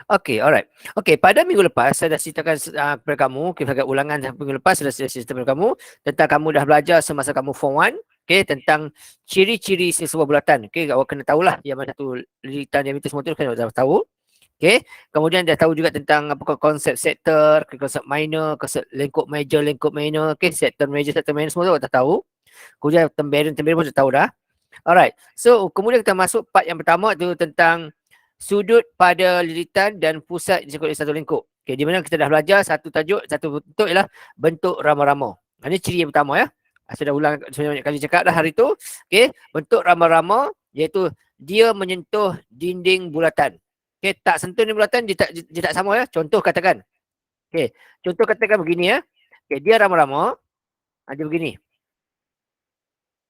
Okey, alright. Okey, pada minggu lepas saya dah ceritakan kepada kamu, kepada ulangan minggu lepas saya dah cerita kepada kamu tentang kamu dah belajar semasa kamu Form 1, okey, tentang ciri-ciri sesebuah bulatan. Okey, awak kena tahulah yang mana satu lilitan diameter semua tu kena dah tahu. Okey, kemudian dah tahu juga tentang apa konsep sektor, konsep minor, konsep lengkup major, lengkup minor, okey, sektor major, sektor minor semua tu awak dah tahu. Kemudian temberan pun dah tahu dah. Alright. So, kemudian kita masuk part yang pertama tu tentang sudut pada lilitan dan pusat di satu lengkup. Okay, di mana kita dah belajar satu tajuk, satu bentuk ialah bentuk rama-rama. Ini ciri yang pertama ya. Saya dah ulang banyak kali cakap dah hari tu. Okay, bentuk rama-rama iaitu dia menyentuh dinding bulatan. Okay, tak sentuh dinding bulatan dia tak sama ya. Contoh katakan. Okay, contoh katakan begini ya. Okay, dia rama-rama. Dia begini.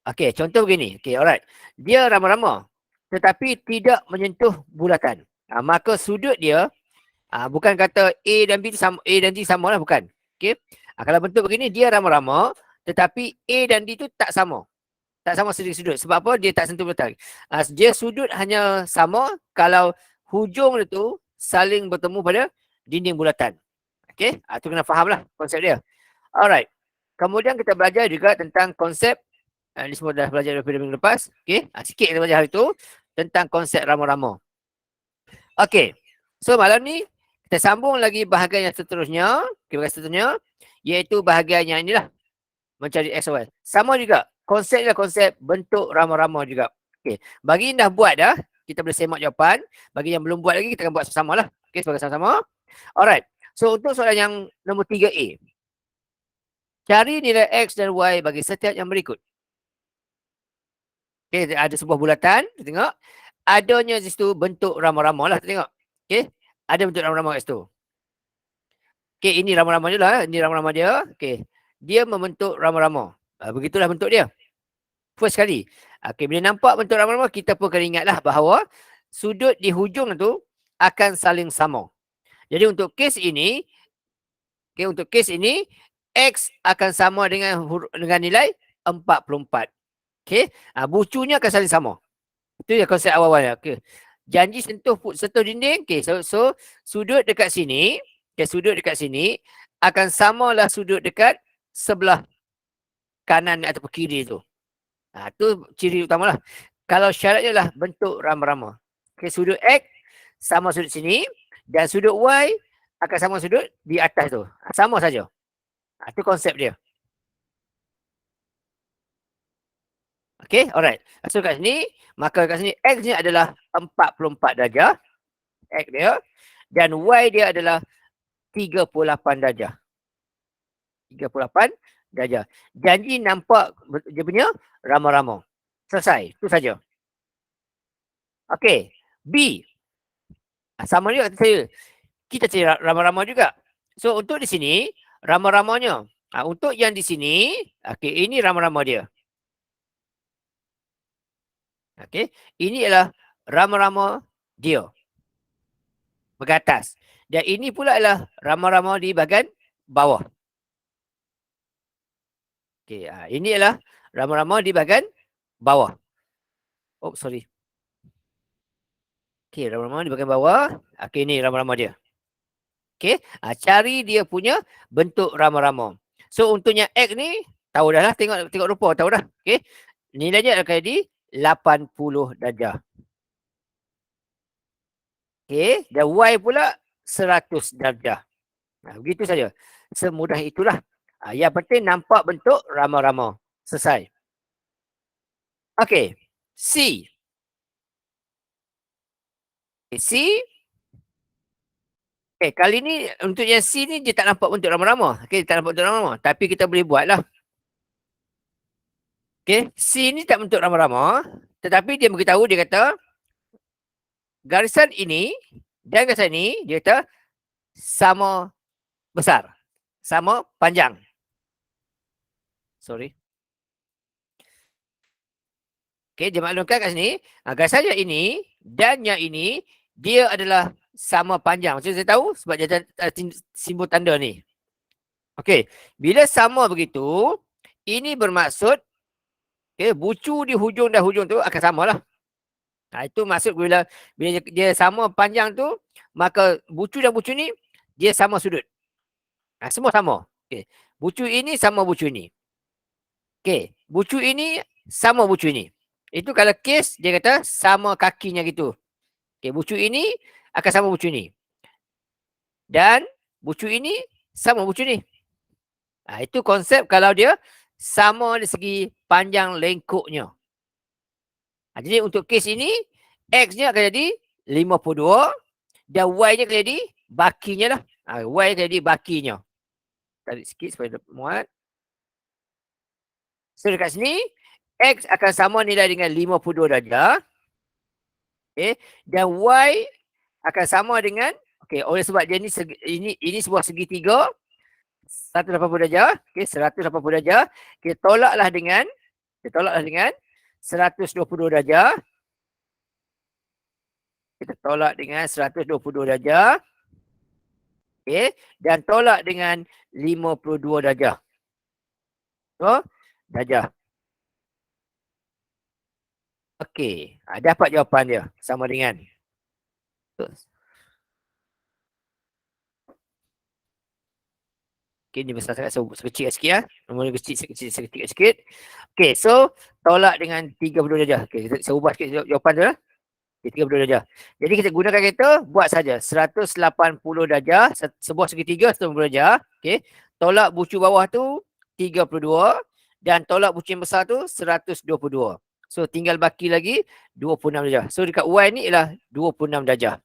Okey, contoh begini. Okey, alright. Dia rama-rama tetapi tidak menyentuh bulatan. Maka sudut dia bukan kata A dan B sama, A dan D sama lah, bukan. Okey. Kalau bentuk begini dia rama-rama tetapi A dan D tu tak sama. Tak sama segi sudut. Sebab apa? Dia tak sentuh bulatan. Dia sudut hanya sama kalau hujung itu saling bertemu pada dinding bulatan. Okey. Itu kena fahamlah konsep dia. Alright. Kemudian kita belajar juga tentang konsep ini semua dah belajar daripada minggu lepas. Okey. Sikit kita belajar hari tu tentang konsep rama-rama. Okey. So malam ni kita sambung lagi bahagian yang seterusnya. Okay, bahagian seterusnya iaitu bahagian yang inilah, mencari X Y. Sama juga. Konsepnya konsep bentuk rama-rama juga. Okey. Bagi yang dah buat dah, kita boleh semak jawapan. Bagi yang belum buat lagi, kita akan buat sama-sama lah. Okey, sebagai sama-sama. Alright. So untuk soalan yang nombor 3A. Cari nilai X dan Y bagi setiap yang berikut. Okay, ada sebuah bulatan, kita tengok. Adanya di situ bentuk rama-rama lah, kita tengok. Okay, ada bentuk rama-rama kat situ. Okay, ini rama-rama dia lah. Ini rama-rama dia. Okay, dia membentuk rama-rama. Begitulah bentuk dia. First kali. Okay, bila nampak bentuk rama-rama, kita pun kena ingatlah bahawa sudut di hujung tu akan saling sama. Jadi untuk kes ini, X akan sama dengan nilai 44. Okay, bucunya akan saling sama. Itu ya konsep awal-awalnya. Okay. Janji sentuh dinding. Okay. So sudut dekat sini, sudut dekat sini akan samalah sudut dekat sebelah kanan atau kiri tu. Itu ciri utama lah. Kalau syaratnya lah bentuk rama-rama. Okay, sudut X sama sudut sini dan sudut Y akan sama sudut di atas tu. Sama saja. Itu konsep dia. Okay, alright. So kat sini, maka kat sini X ni adalah 44 darjah. X dia. Dan Y dia adalah 38 darjah. 38 darjah. Janji nampak dia punya rama-rama. Selesai. Itu saja. Okay. B. Sama juga saya. Kita cari rama-rama juga. So untuk di sini, rama-ramanya. Untuk yang di sini, okay, ini rama-rama dia. Okay. Ini adalah rama-rama dia. Bergatas. Dan ini pula adalah rama-rama di bahagian bawah. Okay. Ini adalah rama-rama di bahagian bawah. Oh, sorry. Okay, rama-rama di bahagian bawah. Okay, ini rama-rama dia. Okay. Cari dia punya bentuk rama-rama. So, untuknya X ni, tahu dah lah. Tengok rupa, tahu dah. Okay. Nilainya akan jadi 80 darjah. Okay. Dan Y pula 100 darjah. Begitu saja. Semudah itulah. Yang penting nampak bentuk rama-rama. Selesai. Okay. C. C. Okay, kali ni untuk yang C ni dia tak nampak bentuk rama-rama. Okay, tak nampak bentuk rama-rama. Tapi kita boleh buat lah. Okay, C ni tak bentuk rama-rama. Tetapi dia beritahu, dia kata garisan ini dan garisan ini dia kata sama besar. Sama panjang. Sorry. Okay, dia maklumkan kat sini. Garisan yang ini dan yang ini dia adalah sama panjang. Macam saya tahu sebab dia ada simbol tanda ni. Okey, bila sama begitu, ini bermaksud bucu di hujung dan hujung tu akan samalah. Itu maksud bila dia sama panjang tu, maka bucu dan bucu ni dia sama sudut. Semua sama. Okey. Bucu ini sama bucu ini. Okey. Bucu ini sama bucu ini. Itu kalau kes dia kata sama kakinya gitu. Okey, bucu ini akan sama bucu ini. Dan bucu ini sama bucu ni. Itu konsep kalau dia sama dari segi panjang lengkuknya. Jadi untuk kes ini, X-nya akan jadi 52 dan Y-nya akan jadi bakinya lah. Y akan jadi bakinya. Tarik sikit supaya muat. So dekat sini, X akan sama nilai dengan 52 darjah. Okay. Dan Y akan sama dengan, okay, oleh sebab dia ni ini sebuah segitiga 180 darjah. Okay, 180 darjah. Kita tolaklah dengan 122 darjah. Kita tolak dengan 122 darjah. Okay. Dan tolak dengan 52 darjah. So, darjah. Okey. Dapat jawapan dia. Sama dengan. Okay, ni besar sangat. So, sekecil sikit ya. Nombor ni kecil sikit. Okay, so tolak dengan 30 darjah. Okay, saya ubah sikit jawapan tu lah. Okay, 30 darjah. Jadi kita gunakan kereta, buat saja 180 darjah, sebuah segitiga 180 darjah. Okay, tolak bucu bawah tu 32 dan tolak bucu yang besar tu 122. So tinggal baki lagi 26 darjah. So dekat Y ni ialah 26 darjah.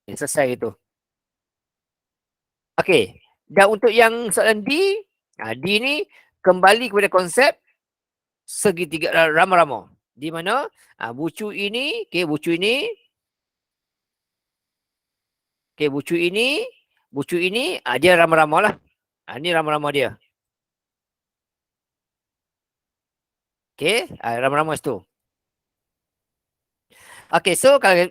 Okay, selesai itu. Okey. Dan untuk yang soalan D, D ni kembali kepada konsep segitiga rama-rama. Di mana bucu ini, bucu ini, bucu ini, dia rama-rama lah. Ini rama-rama dia. Okey, rama-rama situ. Okey, so kalau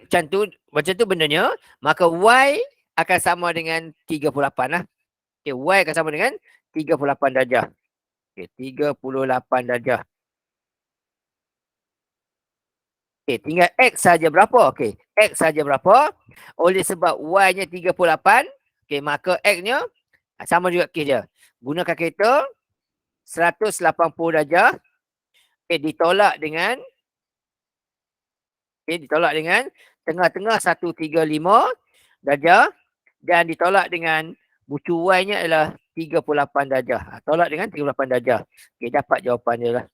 macam tu bendanya, maka Y akan sama dengan 38 lah. Okay, Y akan sama dengan 38 darjah. Okay, 38 darjah. Okay, tinggal X saja berapa? Okay, X saja berapa? Oleh sebab Y-nya 38, okay, maka X-nya sama juga kes dia. Gunakan kereta 180 darjah. Okay, ditolak dengan tengah-tengah 135 darjah dan ditolak dengan bucu Y-nya adalah 38 darjah. Tolak dengan 38 darjah. Okay, dapat jawapan dia lah.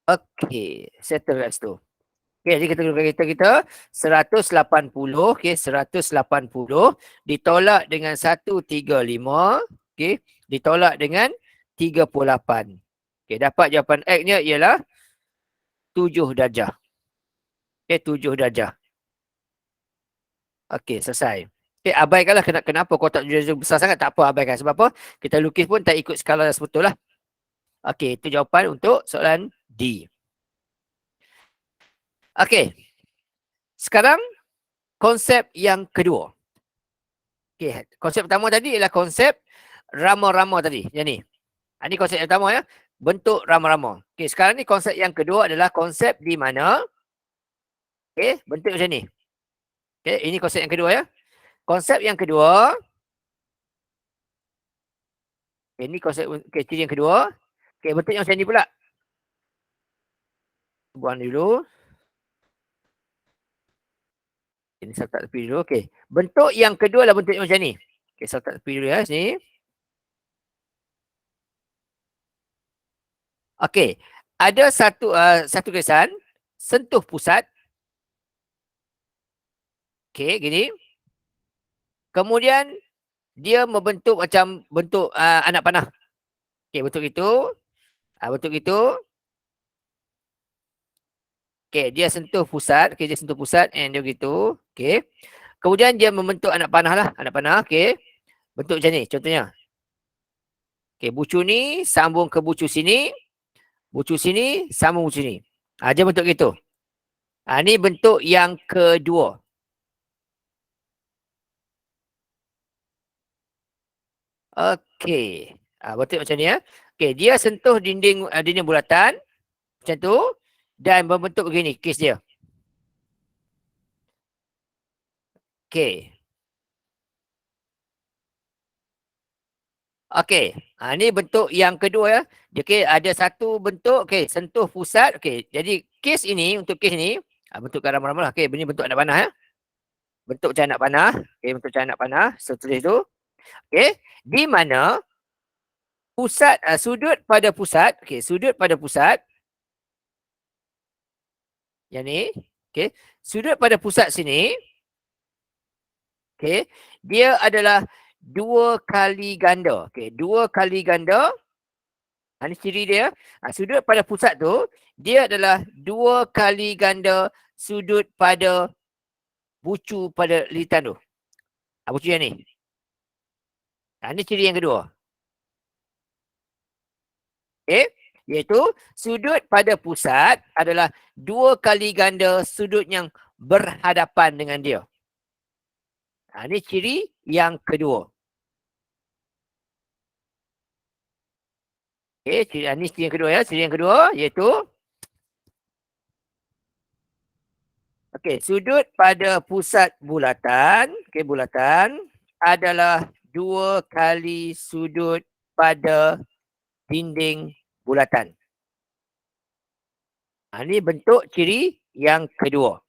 Okey, settle kat situ. Okey, jadi kita gunakan kita 180, okey, 180 ditolak dengan 135, okey, ditolak dengan 38. Okey, dapat jawapan X-nya ialah 7 darjah. Okey, 7 darjah. Okey, selesai. Okey, abaikanlah kenapa kotak darjah besar sangat, tak apa, abaikan. Sebab apa? Kita lukis pun tak ikut skala sebetul lah. Okey, itu jawapan untuk soalan D. Okey. Sekarang konsep yang kedua. Okey, konsep pertama tadi ialah konsep rama-rama tadi. Yang ni. Ini konsep yang pertama ya. Bentuk rama-rama. Okey, sekarang ni konsep yang kedua adalah konsep di mana bentuk macam ni. Okey, ini konsep yang kedua ya. Konsep yang kedua. Ini konsep ciri yang kedua. Okey, bentuk yang macam ni pula. Buang dulu. Ini saya letak tepi dulu. Okey. Bentuk yang kedua adalah bentuk yang macam ni. Okey, saya letak tepi dulu ya sini. Okey. Ada satu tulisan sentuh pusat. Okey, gini. Kemudian dia membentuk macam bentuk anak panah. Okey, bentuk itu. Bentuk itu. Okey, dia sentuh pusat. Okey, dia sentuh pusat and dia begitu. Okey. Kemudian dia membentuk anak panah lah. Anak panah, okey. Bentuk macam ni contohnya. Okey, bucu ni sambung ke bucu sini. Bucu sini sambung bucu sini. Dia bentuk gitu. Ni bentuk yang kedua. Okey. Bentuk macam ni ya. Okey, dia sentuh dinding dinding bulatan macam tu dan berbentuk begini kes dia. Okey. Okey. Ni bentuk yang kedua ya. Okey, ada satu bentuk sentuh pusat. Okey, jadi kes ini untuk kes ini bentuk ramah-ramah. Okey, ini bentuk anak panah ya. Bentuk macam anak panah. Okey, bentuk macam anak panah. Setulis tu. Okey, di mana pusat sudut pada pusat. Okey, sudut pada pusat yang ni. Okey, sudut pada pusat sini. Okey, dia adalah 2 kali ganda. Okey, 2 kali ganda. Ini ciri dia. Sudut pada pusat tu, dia adalah 2 kali ganda sudut pada bucu pada lilitan tu. Bucu yang ni. Ini ciri yang kedua. Okey, iaitu sudut pada pusat adalah 2 kali ganda sudut yang berhadapan dengan dia. Ini ciri yang kedua. Okey, ini ciri yang kedua ya. Ciri yang kedua iaitu sudut pada pusat bulatan, bulatan adalah 2 kali sudut pada dinding bulatan. Ini bentuk ciri yang kedua.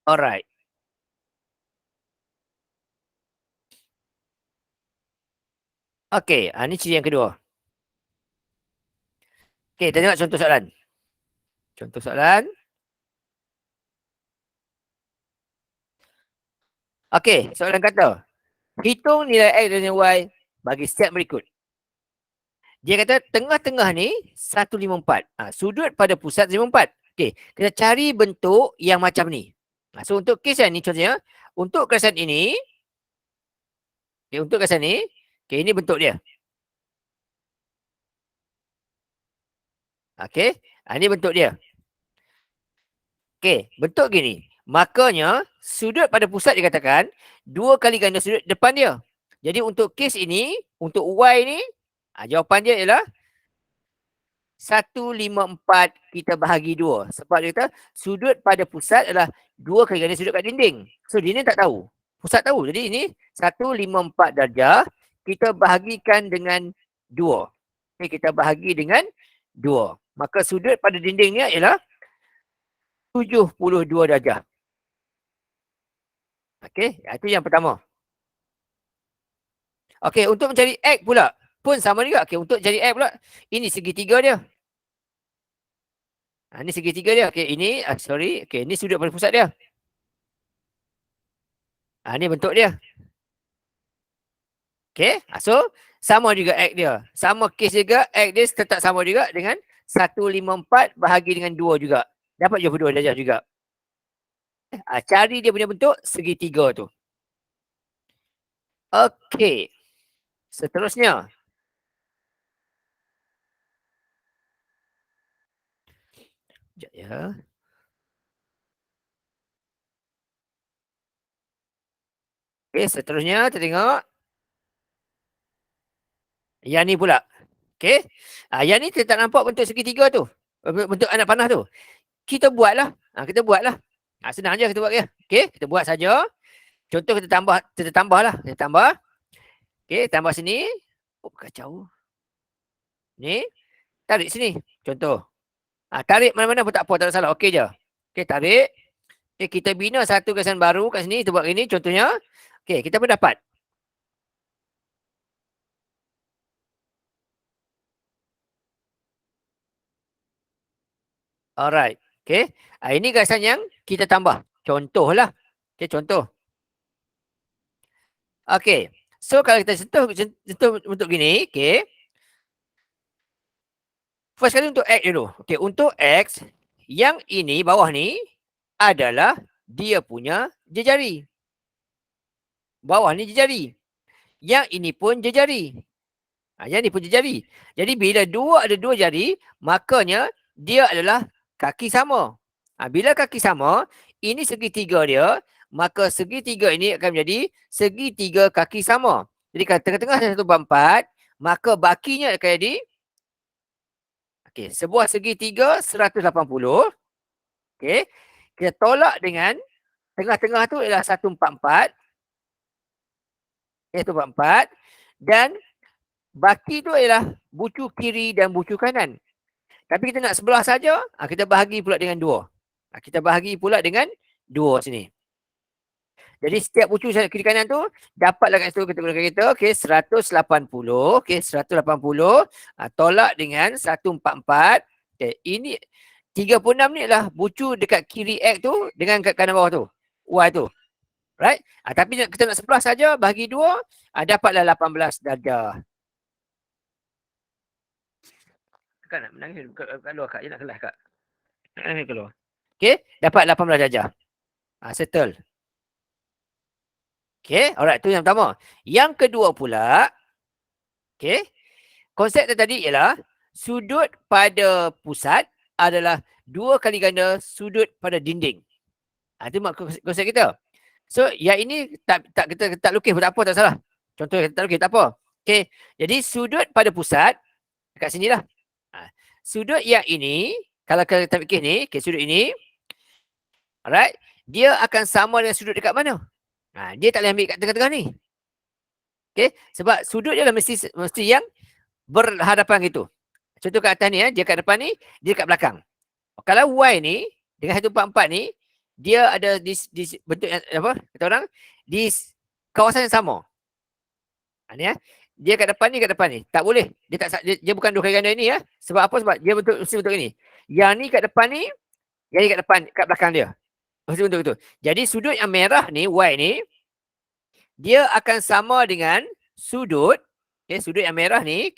Alright. Okey, ini ciri yang kedua. Okey, kita tengok contoh soalan. Contoh soalan. Okey, soalan kata, hitung nilai X dan Y bagi set berikut. Dia kata tengah-tengah ni 154. Sudut pada pusat 154. Okey, kita cari bentuk yang macam ni. So untuk kes yang ni contohnya, untuk kesan ini, untuk kesan ni, ini bentuk dia. Okey, ini bentuk dia. Okey, bentuk gini. Makanya sudut pada pusat dikatakan 2 kali ganda sudut depan dia. Jadi untuk kes ini, untuk Y ni, jawapan dia ialah 154 kita bahagi 2. Sebab dia kata sudut pada pusat adalah 2 kali ganda sudut kat dinding. So dinding tak tahu. Pusat tahu. Jadi ini 154 darjah kita bahagikan dengan 2. Kita bahagi dengan 2. Maka sudut pada dindingnya ialah 72 darjah. Okey, itu yang pertama. Okey, untuk mencari X pula pun sama juga. Okey, untuk cari X pula, ini segitiga dia. Ini segitiga dia. Okey, ini okey, ini sudut pada pusat dia. Ini bentuk dia. Okey, so sama juga X dia. Sama kes juga, X dia tetap sama juga dengan 154 bahagi dengan 2 juga. Dapat 72 darjah juga. Cari dia punya bentuk segitiga tu. Okey. Seterusnya. Sekejap ya. Okey, seterusnya kita tengok. Yang ni pula. Okey. Yang ni kita tak nampak bentuk segitiga tu. Bentuk anak panah tu. Kita buatlah. Kita buatlah. Senang je kita buat ya. Okey, kita buat saja. Contoh kita tambahlah. Kita tambah. Okey, tambah sini. Kacau. Ni. Tarik sini. Contoh. Tarik mana-mana pun tak apa, tak ada salah. Okey je. Okey, tarik. Okey, kita bina satu kesan baru kat sini. Kita buat ini contohnya. Okey, kita pun dapat. Alright. Okey. Ini gasan yang kita tambah. Contohlah. Okey, contoh. Okey. So, kalau kita sentuh untuk gini. Okey. First kali untuk X dulu. Okey, untuk X, yang ini, bawah ni, adalah dia punya jejari. Bawah ni jejari. Yang ini pun jejari. Yang ni pun jejari. Jadi, bila ada dua jari, makanya dia adalah kaki sama. Bila kaki sama, ini segitiga dia maka segitiga ini akan menjadi segitiga kaki sama. Jadi kalau tengah-tengah 1/4, maka bakinya akan jadi sebuah segitiga 180. Kita tolak dengan tengah-tengah tu ialah 1/4. 1/4 dan baki tu ialah bucu kiri dan bucu kanan. Tapi kita nak sebelah saja, kita bahagi pula dengan 2. Kita bahagi pula dengan 2 sini. Jadi setiap bucu kiri kanan tu dapatlah kat situ kita gunakan kita 180. 180 tolak dengan 1/4. Ini 36 ni adalah bucu dekat kiri X tu dengan kat kanan bawah tu. Y tu. Right? Tapi kita nak sebelah saja bahagi 2, dapatlah 18 darjah. Kak nak menangis kat luar kak, dia nak kelas kak. Nak keluar. Dapat 18 darjah. Settle. Alright, tu yang pertama. Yang kedua pula, konsep tadi ialah sudut pada pusat adalah 2 kali ganda sudut pada dinding. Itu konsep kita. So, yang ini kita tak lukis pun tak apa, tak salah. Contoh kita tak lukis, tak apa. Jadi sudut pada pusat dekat sini lah. Sudut yang ini, kalau kita lukis ni, sudut ini, alright, dia akan sama dengan sudut dekat mana? Dia tak boleh ambil kat tengah-tengah ni. Sebab sudut dia lah mesti yang berhadapan gitu. Contoh kat atas ni, dia kat depan ni, dia kat belakang. Kalau Y ni, dengan 1/4 ni, dia ada di bentuk yang, apa, kata orang, di kawasan yang sama. Ni dia kat depan ni. Tak boleh. Dia bukan 2 kali ganda ni ya. Sebab apa? Sebab dia mesti bentuk ini. Yang ni kat depan ni, yang ni kat depan, kat belakang dia. Mesti bentuk itu. Jadi sudut yang merah ni, Y ni, dia akan sama dengan sudut, sudut yang merah ni,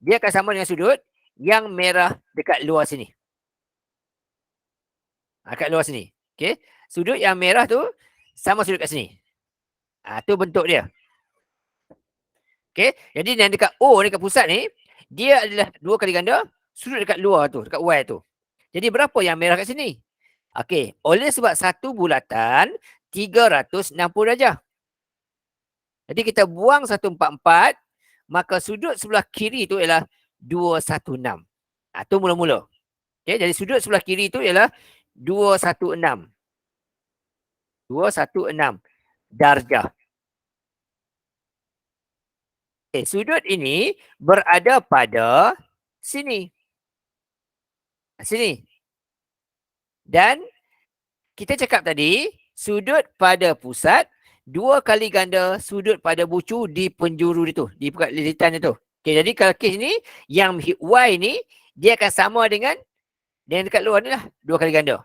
dia akan sama dengan sudut yang merah dekat luar sini. Kat luar sini. Sudut yang merah tu sama sudut kat sini. Tu bentuk dia. Jadi yang dekat O ni, dekat pusat ni, dia adalah 2 kali ganda sudut dekat luar tu, dekat Y tu. Jadi berapa yang merah kat sini? Oleh sebab satu bulatan 360 darjah. Jadi kita buang 1/4, maka sudut sebelah kiri tu ialah 216. Tu mula-mula. Jadi sudut sebelah kiri tu ialah 216. 216 darjah. Sudut ini berada pada sini. Sini. Dan kita cakap tadi, sudut pada pusat 2 kali ganda sudut pada bucu di penjuru itu, di lilitan itu. Jadi kalau kes ni, yang Y ni, dia akan sama dengan yang dekat luar ni lah, 2 kali ganda.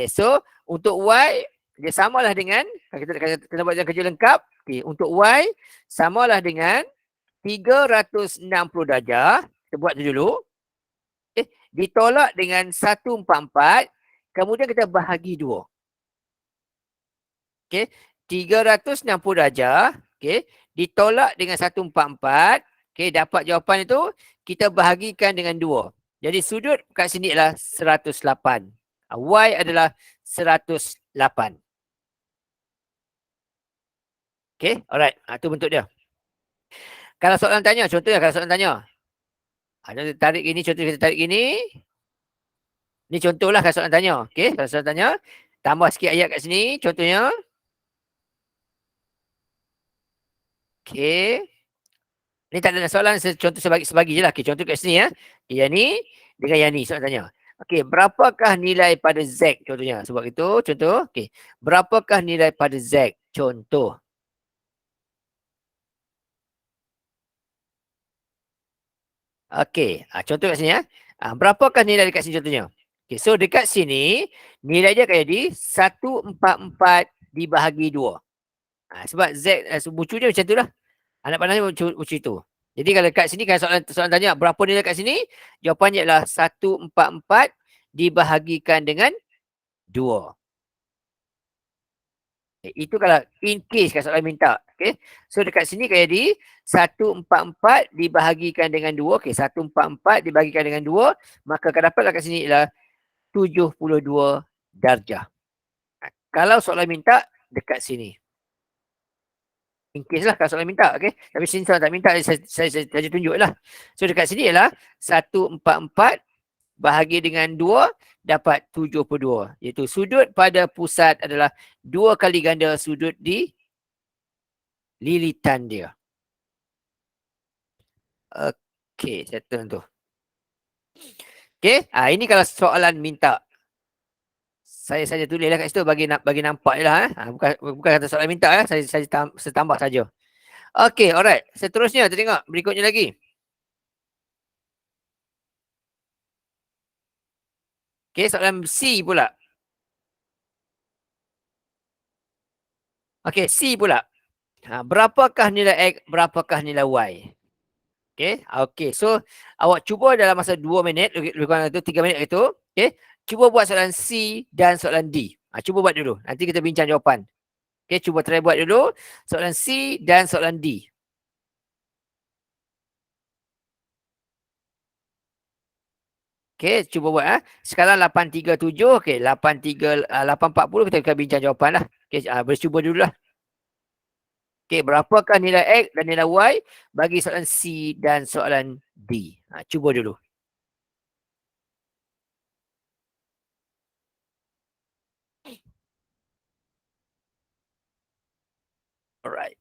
So untuk Y, dia samalah dengan, kita buat kerja lengkap, untuk Y, samalah dengan 360 darjah, kita buat tu dulu. Ditolak dengan 1/4, kemudian kita bahagi 2. 360 darjah, ditolak dengan 1/4, dapat jawapan itu, kita bahagikan dengan 2. Jadi sudut kat sini adalah 108. Y adalah 108. Alright. Itu bentuk dia. Kalau soalan tanya, contohnya kalau soalan tanya. Tarik gini, contoh kita tarik gini. Ni contohlah kalau soalan tanya. Kalau soalan tanya, tambah sikit ayat kat sini, contohnya. Ni tak ada soalan, contoh sebagi je lah. Contoh kat sini ya. Yang ni dengan yang ni soalan tanya. Berapakah nilai pada Z? Contohnya. Sebab itu, contoh. Berapakah nilai pada Z? Contoh. Contoh kat sini ya. Berapakah nilai dekat sini contohnya? So dekat sini, nilai dia akan jadi 144 dibahagi 2. Sebab Z, bucu dia macam tu lah. Anak panasnya bucu itu. Jadi kalau kat sini, kalau soalan tanya berapa nilai kat sini, jawapannya adalah 144 dibahagikan dengan 2. Itu kalau in case kalau soalan minta. So dekat sini akan jadi 144 dibahagikan dengan 2. 144 dibahagikan dengan 2. Maka akan dapatlah kat sini ialah 72 darjah. Kalau soalan minta, dekat sini. In case lah kalau soalan minta, okay. Tapi sini soalan tak minta, saya tunjuk lah. So dekat sini ialah 144 bahagi dengan 2 dapat 72. Iaitu sudut pada pusat adalah 2 kali ganda sudut di lilitan dia. Okey, settle tu. Okey, ini kalau soalan minta. Saya saja tulis lah kat situ bagi nampak je lah. Bukan kata soalan minta ya. Saya tambah saja. Okey, alright. Seterusnya kita tengok berikutnya lagi. Okey, soalan C pula. Okey, C pula. Berapakah nilai X, berapakah nilai Y? Okey. So, awak cuba dalam masa 2 minit, lebih kurang itu 3 minit itu. Okey. Cuba buat soalan C dan soalan D. Cuba buat dulu. Nanti kita bincang jawapan. Okey, cuba try buat dulu. Soalan C dan soalan D. Okey, cuba buat. Sekarang 837. Okey, 840 kita akan bincang jawapan lah. Okey, bercuba dulu lah. Okey, berapakah nilai X dan nilai Y bagi soalan C dan soalan D? Cuba dulu. Alright.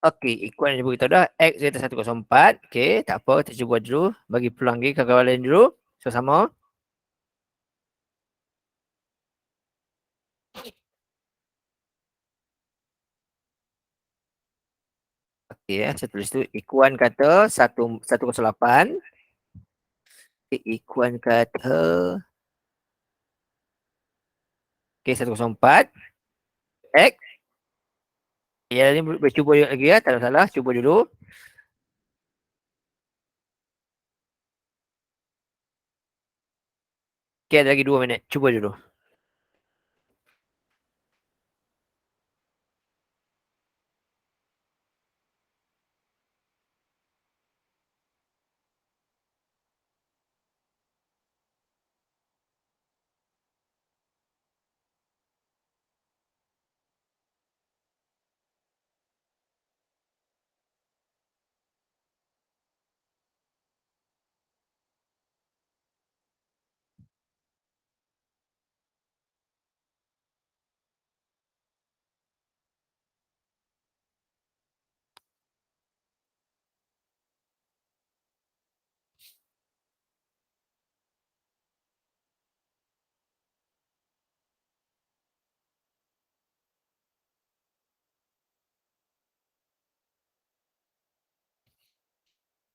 Okey, ikuan yang kita dah. X di atas 104. Okey, tak apa. Kita cuba dulu. Bagi peluang lagi kawan-kawan lain dulu. Sama-sama. Okey, saya tulis tu. Ikuan kata 108. Okay, Ikuan kata. Okey, 104. X. Ya, ni cuba lagi ya. Tak ada salah. Cuba dulu. Okey, ada lagi 2 minit. Cuba dulu.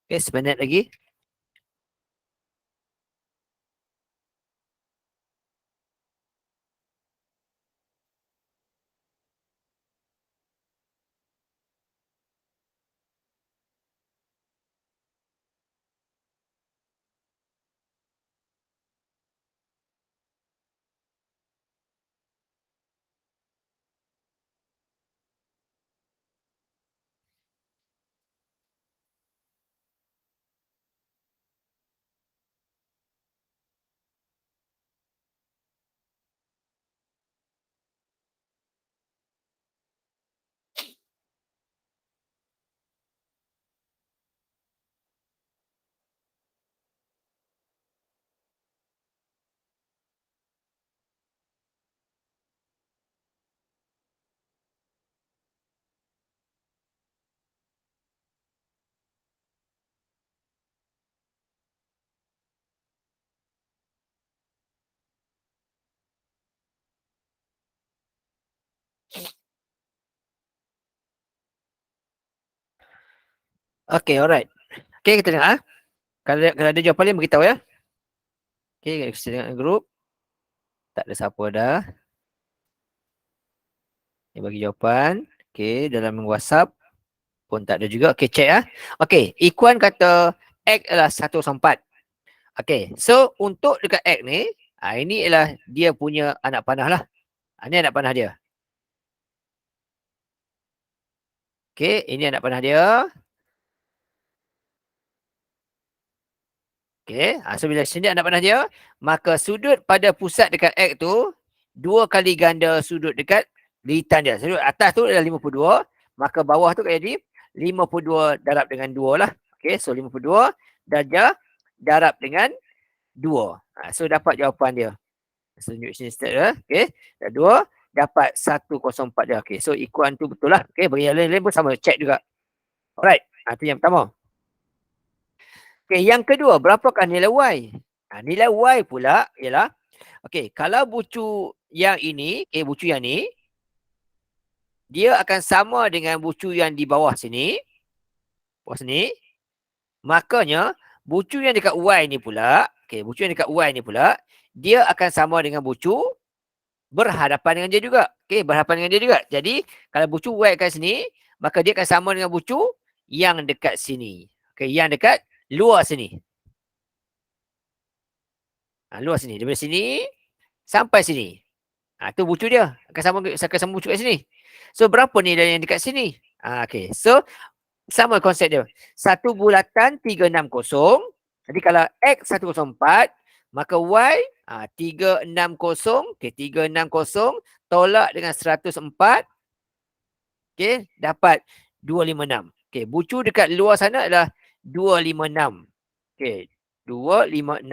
Okey, seminit lagi. Okey, alright. Okey, kita tengok. Kalau ada jawapan lain, beritahu ya. Okey, kita tengok grup. Tak ada siapa dah. Dia bagi jawapan. Okey, dalam WhatsApp. Pun tak ada juga. Okey, check ah. Okey, Ikuan kata X adalah 104. Okey, so untuk dekat X ni, ini ialah dia punya anak panah lah. Ini anak panah dia. Okey, ini anak panah dia. Okey, so bila sini anak panah dia, maka sudut pada pusat dekat X tu 2 kali ganda sudut dekat liritan dia. Sudut atas tu adalah 52, maka bawah tu jadi 52 darab dengan 2 lah. Okey, so 52 darjah darab dengan 2. So dapat jawapan dia. So tunjuk sini step dia. Okey, dah 2 dapat 104 dia. Okey, so ikuan tu betul lah. Okey, bagi yang lain-lain pun sama, check juga. Alright, itu yang pertama. Okey, yang kedua, berapakah nilai Y? Nilai Y pula ialah, okey, kalau bucu yang ini, bucu yang ni, dia akan sama dengan bucu yang di bawah sini. Bawah sini. Makanya, bucu yang dekat Y ni pula, bucu yang dekat Y ni pula, dia akan sama dengan bucu berhadapan dengan dia juga. Berhadapan dengan dia juga. Jadi, kalau bucu Y kat sini, maka dia akan sama dengan bucu yang dekat sini. Yang dekat luar sini. Luar sini. Daripada sini sampai sini. Tu bucu dia. Akan sama bucu kat sini. So, berapa nilai yang dekat sini? Okay. So, sama konsep dia. Satu bulatan 360. Jadi, kalau X 104, maka Y 360. 360 tolak dengan 104. Dapat 256. Bucu dekat luar sana adalah 256. 256.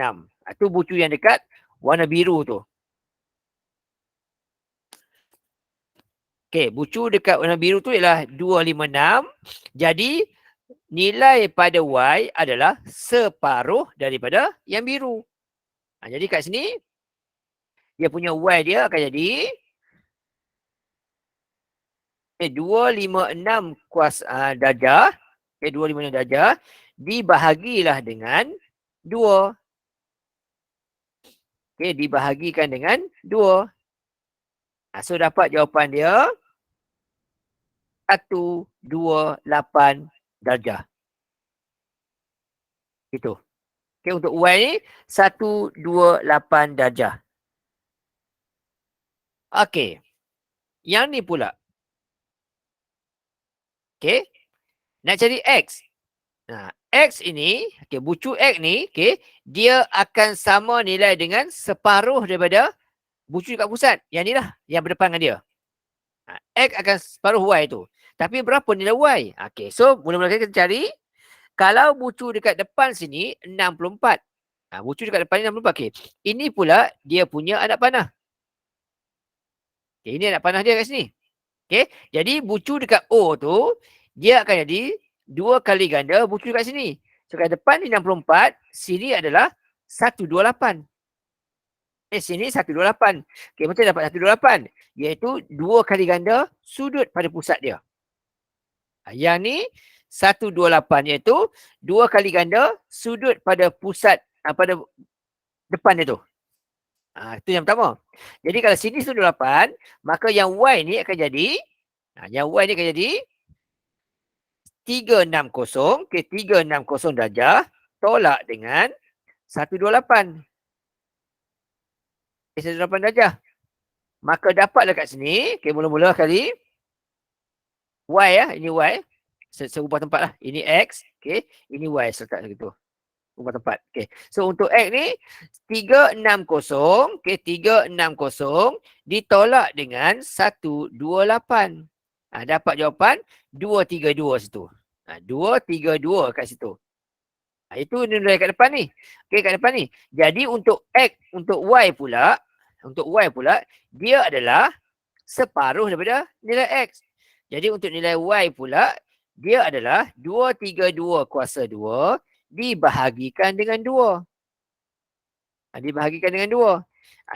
Itu bucu yang dekat warna biru tu. Bucu dekat warna biru tu ialah 256. Jadi, nilai pada Y adalah separuh daripada yang biru. Jadi kat sini, dia punya Y dia akan jadi 256 darjah. 256 darjah dibahagilah dengan 2. Dibahagikan dengan 2. So dapat jawapan dia 128 darjah. Itu. Untuk Y ni 128 darjah. Okey. Yang ni pula. Nak cari X. X ini, bucu X ni, dia akan sama nilai dengan separuh daripada bucu dekat pusat. Yang ni lah, yang berdepan dengan dia. X akan separuh Y tu. Tapi berapa nilai Y? So mula-mula kita cari, kalau bucu dekat depan sini, 64. Bucu dekat depan ni 64. Ini pula, dia punya anak panah. Ini anak panah dia kat sini. Jadi bucu dekat O tu, dia akan jadi 2 kali ganda bucu dekat sini. So kat depan ni 64, sini adalah 128. Sini 128. Macam dapat 128? Iaitu 2 kali ganda sudut pada pusat dia. Yang ni 128 iaitu 2 kali ganda sudut pada pusat, pada depan dia tu. Itu yang pertama. Jadi kalau sini 128, maka yang Y ni akan jadi, yang Y ni akan jadi 360, 360 darjah tolak dengan 128. 128 darjah. Maka dapatlah kat sini, mula-mula kali Y ini Y. Saya ubah tempat lah. Ini X, ini Y serta gitu. Ubah tempat. So untuk X ni 360, 360 ditolak dengan 128. Dapat jawapan 232 situ. 232 kat situ. Itu nilai kat depan ni. Kat depan ni. Jadi untuk X, untuk Y pula, dia adalah separuh daripada nilai X. Jadi untuk nilai Y pula, dia adalah 232 kuasa 2 dibahagikan dengan 2. Dibahagikan dengan 2.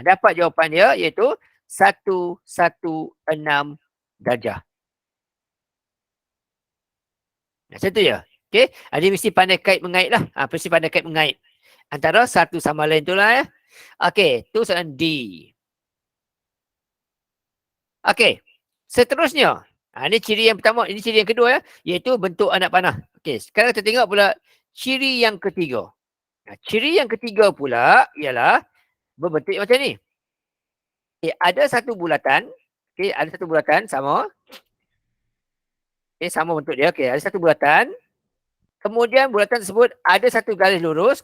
Dapat jawapan dia iaitu 116 darjah. Macam tu je. Dia mesti pandai kait-mengait lah. Mesti pandai kait-mengait. Antara satu sama lain tu lah ya. Tu soalan D. Seterusnya. Ini ciri yang pertama. Ini ciri yang kedua ya. Iaitu bentuk anak panah. Okey, sekarang kita tengok pula ciri yang ketiga. Ciri yang ketiga pula ialah berbentuk macam ni. Ada satu bulatan. Ada satu bulatan sama. Sama bentuk dia. Ada satu bulatan. Kemudian bulatan tersebut ada satu garis lurus.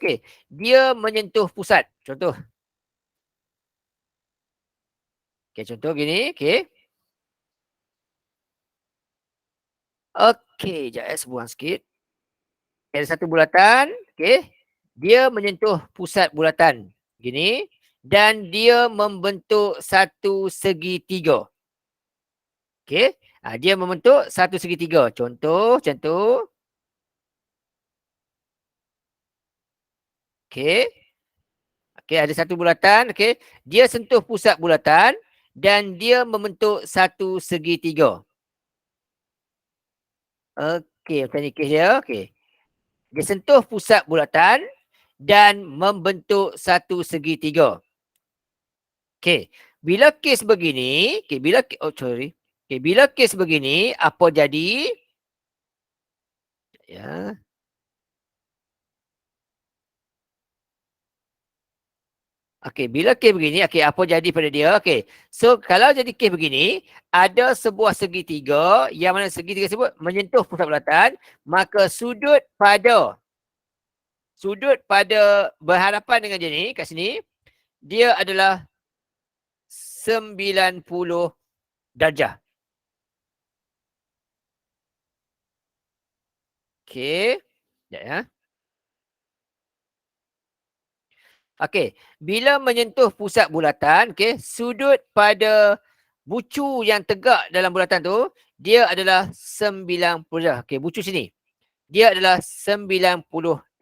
Dia menyentuh pusat. Contoh. Contoh gini. Sekejap sebuang sikit. Ada satu bulatan. Dia menyentuh pusat bulatan. Gini. Dan dia membentuk satu segitiga. Dia membentuk satu segitiga. Contoh macam tu. Ada satu bulatan. Dia sentuh pusat bulatan dan dia membentuk satu segitiga. Macam ni kes dia. Dia sentuh pusat bulatan dan membentuk satu segitiga. Bila kes begini, bila kes begini, apa jadi? Ya. Bila kes begini, apa jadi pada dia? So kalau jadi kes begini, ada sebuah segitiga, yang mana segitiga tersebut menyentuh pusat bulatan, maka sudut pada berhadapan dengan dia ni, kat sini, dia adalah 90 darjah. Sekejap ya. Bila menyentuh pusat bulatan, sudut pada bucu yang tegak dalam bulatan tu, dia adalah 90 darjah. Bucu sini. Dia adalah 90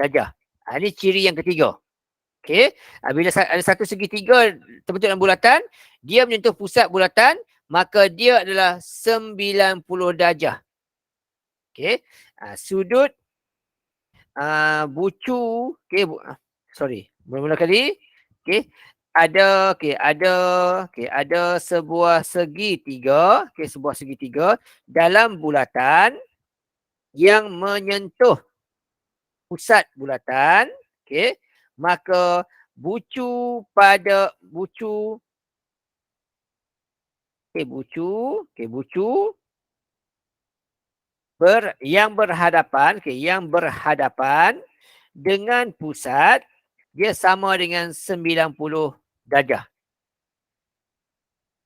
darjah. Ini ciri yang ketiga. Bila ada satu segitiga terbentuk dalam bulatan, dia menyentuh pusat bulatan, maka dia adalah 90 darjah. Sudut bucu, mula-mula kali, ada sebuah segitiga, sebuah segitiga dalam bulatan yang menyentuh pusat bulatan, maka bucu yang berhadapan dengan pusat, dia sama dengan 90 darjah.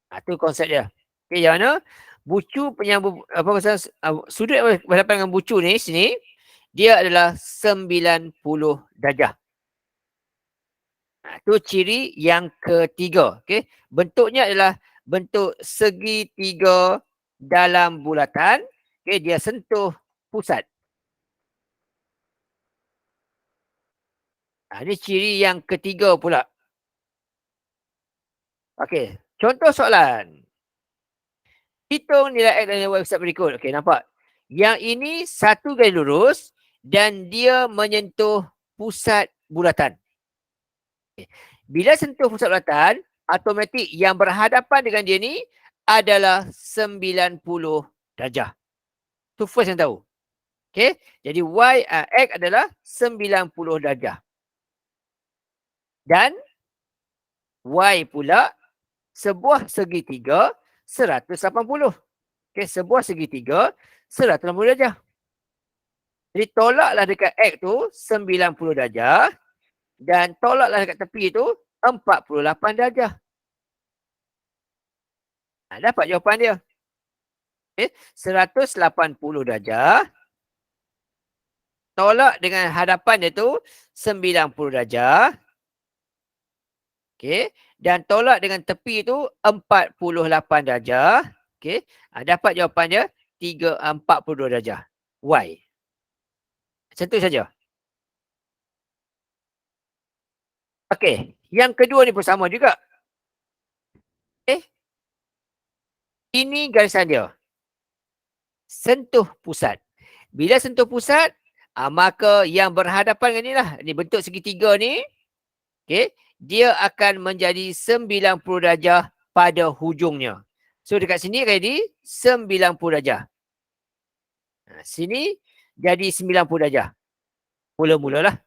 Itu konsep dia. Yang mana bucu yang sudut berhadapan dengan bucu ni sini, dia adalah 90 darjah. Itu ciri yang ketiga. Bentuknya adalah bentuk segitiga dalam bulatan. Dia sentuh pusat. Ini ciri yang ketiga pula. Contoh soalan. Hitung nilai X dan nilai Y pusat berikut. Nampak? Yang ini satu garis lurus dan dia menyentuh pusat bulatan. Bila sentuh pusat bulatan, automatik yang berhadapan dengan dia ni adalah 90 darjah. Tu first yang tahu. Jadi X adalah 90 darjah. Dan Y pula sebuah segitiga 180. Sebuah segitiga 180 darjah. Jadi tolaklah dekat X tu 90 darjah dan tolaklah dekat tepi tu 48 darjah. Dapat jawapan dia. 180 darjah tolak dengan hadapan dia tu 90 darjah. Dan tolak dengan tepi tu 48 darjah. Dapat jawapan dia 42 darjah. Y. Macam tu saja. Yang kedua ni pun sama juga. Ini garisan dia. Sentuh pusat. Bila sentuh pusat, maka yang berhadapan dengan ni lah. Ni bentuk segitiga ni. Dia akan menjadi 90 darjah pada hujungnya. So dekat sini jadi 90 darjah. Sini jadi 90 darjah. Mula-mulalah.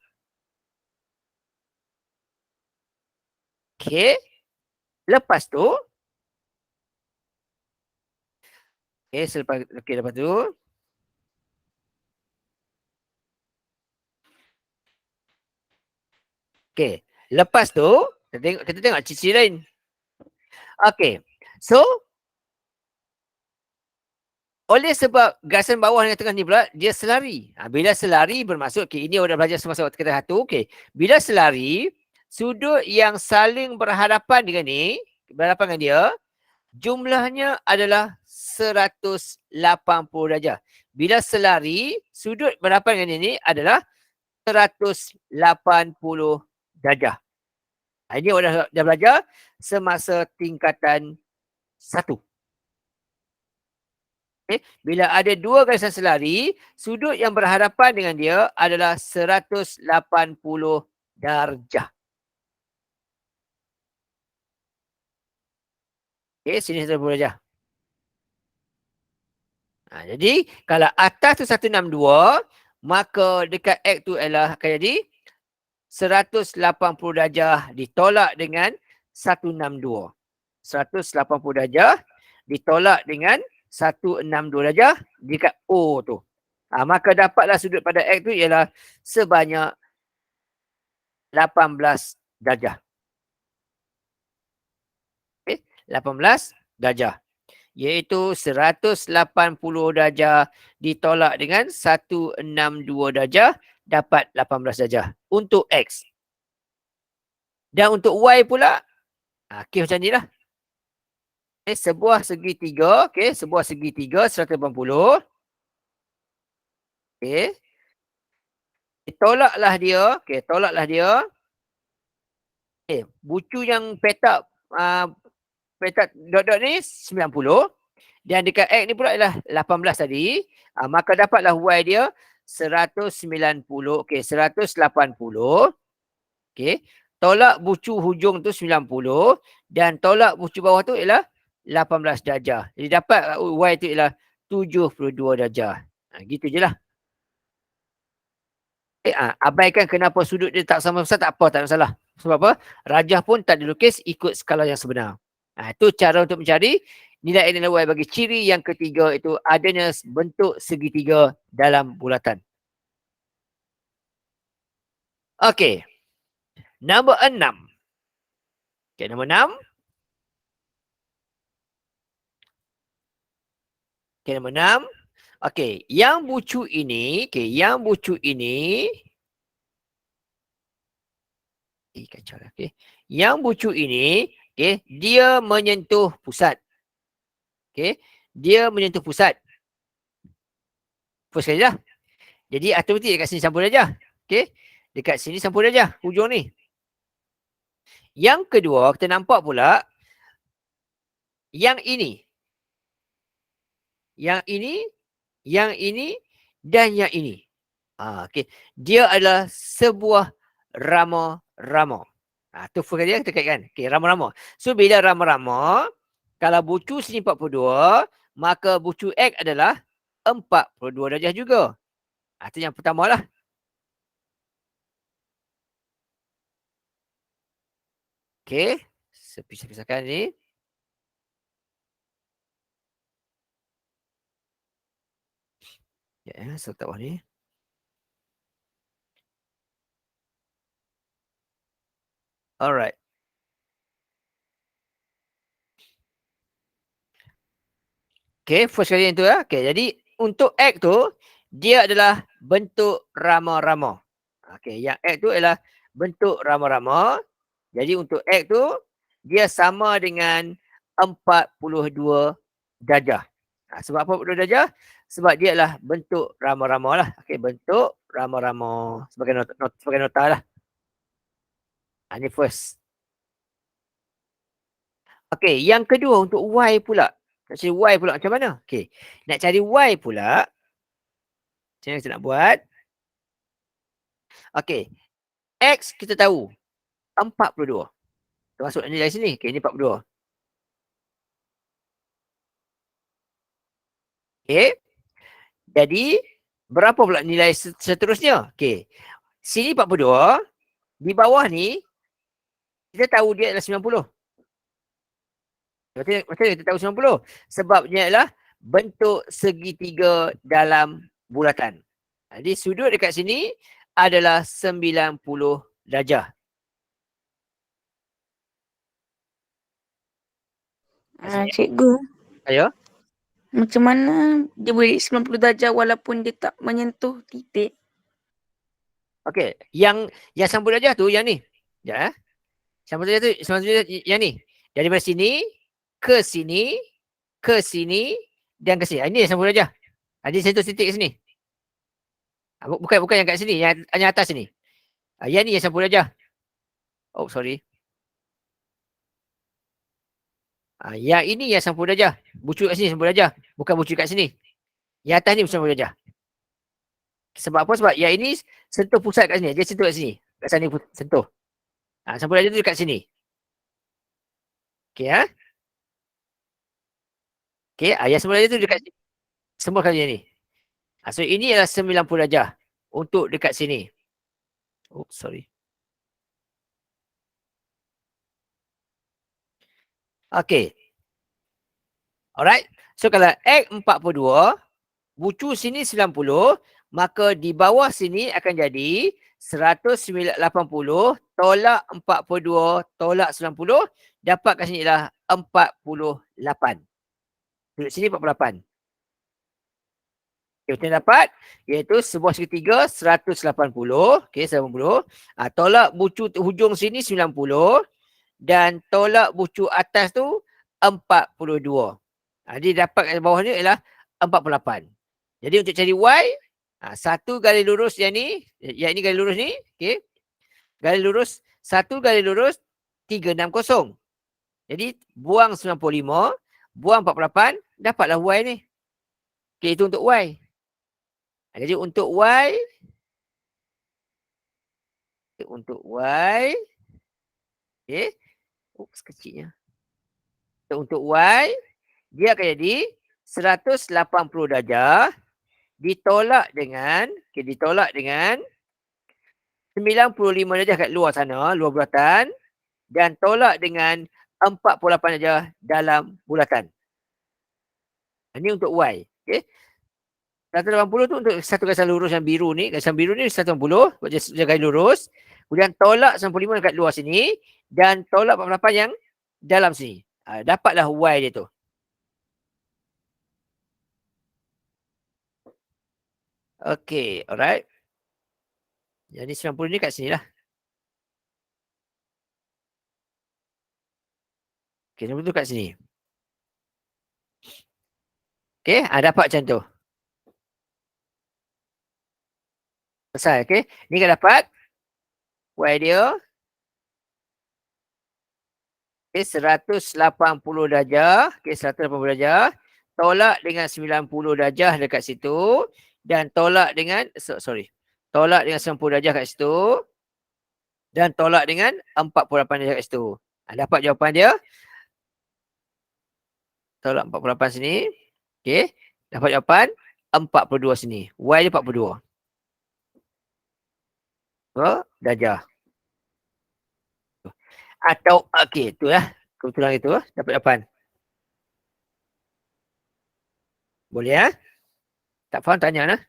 Okey. Lepas tu, lepas tu, lepas tu kita tengok ciri-ciri lain. Okey. So, oleh sebab garasan bawah dengan tengah ni pula, dia selari. Bila selari bermaksud, ini orang belajar semasa waktu kita satu. Bila selari, sudut yang saling berhadapan dengan dia, jumlahnya adalah 180 darjah. Bila selari, sudut berhadapan dengan ini adalah 180 darjah. Ini orang dah belajar semasa tingkatan 1. Bila ada dua garisan selari, sudut yang berhadapan dengan dia adalah 180 darjah. Sini 180 darjah. Jadi, kalau atas tu 162, maka dekat X tu adalah akan jadi 180 darjah ditolak dengan 162. 180 darjah ditolak dengan 162 darjah dekat O tu. Maka dapatlah sudut pada X tu ialah sebanyak 18 darjah. 18 darjah. Iaitu 180 darjah ditolak dengan 162 darjah dapat 18 darjah untuk X. Dan untuk Y pula, macam ni lah. Sebuah segitiga, sebuah segitiga 180. Tolaklah dia. Bucu yang petak dot-dot ni 90. Dan dekat X ni pula adalah 18 tadi. Maka dapatlah Y dia 190. 180. Tolak bucu hujung tu 90. Dan tolak bucu bawah tu ialah 18 darjah. Jadi dapat Y tu ialah 72 darjah. Gitu je lah. Abaikan kenapa sudut dia tak sama besar, tak apa, tak masalah. Sebab apa? Rajah pun tak dilukis ikut skala yang sebenar. Itu cara untuk mencari nilai N nilai Y bagi ciri yang ketiga, itu adanya bentuk segitiga dalam bulatan. Okey. Nombor 6. Nombor 6. Nombor 6. Yang bucu ini, kacau lah. Yang bucu ini, dia menyentuh pusat. Dia menyentuh pusat. First sekali lah. Jadi automatik dekat sini 90 darjah. Dekat sini 90 darjah hujung ni. Yang kedua, kita nampak pula yang ini. Yang ini dan yang ini. Dia adalah sebuah rama-rama. Tu first kali kita kaitkan. Rama-rama. So bila rama-rama, kalau bucu sini 42, maka bucu X adalah 42 darjah juga. Itu yang pertama lah. Pisah-pisahkan ni. Saya letak bawah ni. Alright. First kali yang tu lah. Jadi untuk X tu, dia adalah bentuk rama-rama. Yang X tu adalah bentuk rama-rama. Jadi untuk X tu, dia sama dengan 42 darjah. Sebab apa 42 darjah? Sebab dia adalah bentuk rama-rama lah. Bentuk rama-rama. Sebagai nota lah. Ini first. Yang kedua untuk Y pula. Nak cari Y pula macam mana? Nak cari Y pula. Macam mana kita nak buat? X kita tahu 42. Termasuk nilai sini. Ini 42. Okey. Jadi, berapa pula nilai seterusnya? Okey. Sini 42, di bawah ni, kita tahu dia adalah 90. Betul kita tahu 90. Sebabnya adalah bentuk segitiga dalam bulatan. Jadi, sudut dekat sini adalah 90 darjah. Cikgu, Ayo. macam mana dia boleh 90 darjah walaupun dia tak menyentuh titik? Okey, yang 90 darjah tu yang ni. Ya. 90 darjah tu 90 darjah yang ni. Daripada sini ke sini, ke sini dan ke sini. Ini 90 darjah. Dia sentuh titik ke sini. Bukan yang kat sini, yang atas sini. Yang ni yang 90 darjah. Oh, sorry. Yang ini yang 90 darjah. Bucu kat sini 90 darjah. Bukan bucu kat sini. Yang atas ni 90 darjah. Sebab apa? Sebab yang ini sentuh pusat kat sini. Dia sentuh kat sini. Kat sana sentuh. 90 darjah tu dekat sini. Okey, ha? Okey, yang 90 darjah tu dekat sini. Semua kali ni. So, ini adalah 90 darjah untuk dekat sini. Oh, sorry. Okey. Alright. So, kalau X 42, bucu sini 90, maka di bawah sini akan jadi 180 tolak 42 tolak 90, dapat kat sini ialah 48. Duduk sini 48. Okay, kita dapat iaitu sebuah segitiga 180. Okay, 180. Tolak bucu hujung sini 90 dan tolak bucu atas tu 42. Jadi dapat kat bawah ni ialah 48. Jadi untuk cari Y, satu garis lurus yang ni garis lurus ni, okey. Garis lurus, satu garis lurus 360. Jadi buang 95, buang 48, dapatlah Y ni. Okey, itu untuk Y. Jadi untuk Y, okey. Oops, kecilnya. Untuk Y, dia akan jadi 180 darjah ditolak dengan 95 darjah kat luar sana, luar bulatan, dan tolak dengan 48 darjah dalam bulatan. Ini untuk Y. Okay. 180 tu untuk satu garisan lurus yang biru ni. Garisan biru ni 180, dia garis lurus. Kemudian tolak 95 kat luar sini dan tolak 48 yang dalam sini. Dapatlah Y dia tu. Okay, alright. Jadi 90 ni kat sini lah. Okay, 90 tu kat sini. Okay, dapat macam tu. Selesai, okay. Ni kan dapat Y dia. Okay, 180 darjah. Okay, 180 darjah. Tolak dengan 90 darjah dekat situ. Dan tolak dengan, tolak dengan 90 darjah kat situ. Dan tolak dengan 48 darjah kat situ. Dapat jawapan dia. Tolak 48 sini. Okay. Dapat jawapan 42 sini. Y dia 42. Darjah. Atau, okey, tu lah. Kebetulan itu, dapat jawapan. Boleh, ya? Tak faham, tanya lah.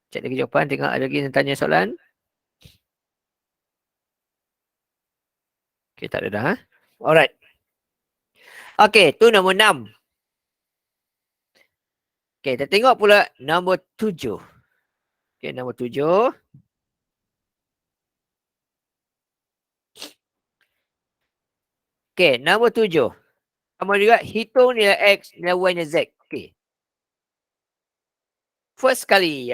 Cek lagi jawapan, tengok ada lagi yang tanya soalan. Okey, tak ada dah. Alright. Okey, tu nombor 6. Okey, kita tengok pula nombor 7. Okey, nombor 7. Okey, nombor 7. Sama juga, hitung nilai X, nilai Y, nilai Z. Okey. First kali.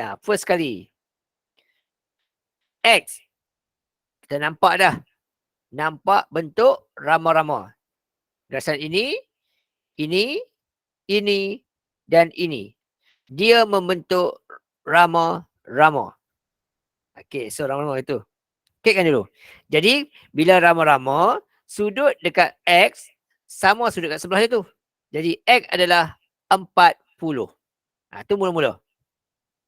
X. Kita nampak dah. Nampak bentuk rama-rama. Garisan ini, dan ini. Dia membentuk rama-rama. Okey, so rama-rama itu. Okeykan dulu. Jadi, bila rama-rama, sudut dekat X sama sudut dekat sebelah itu. Jadi, X adalah 40. Itu mula-mula.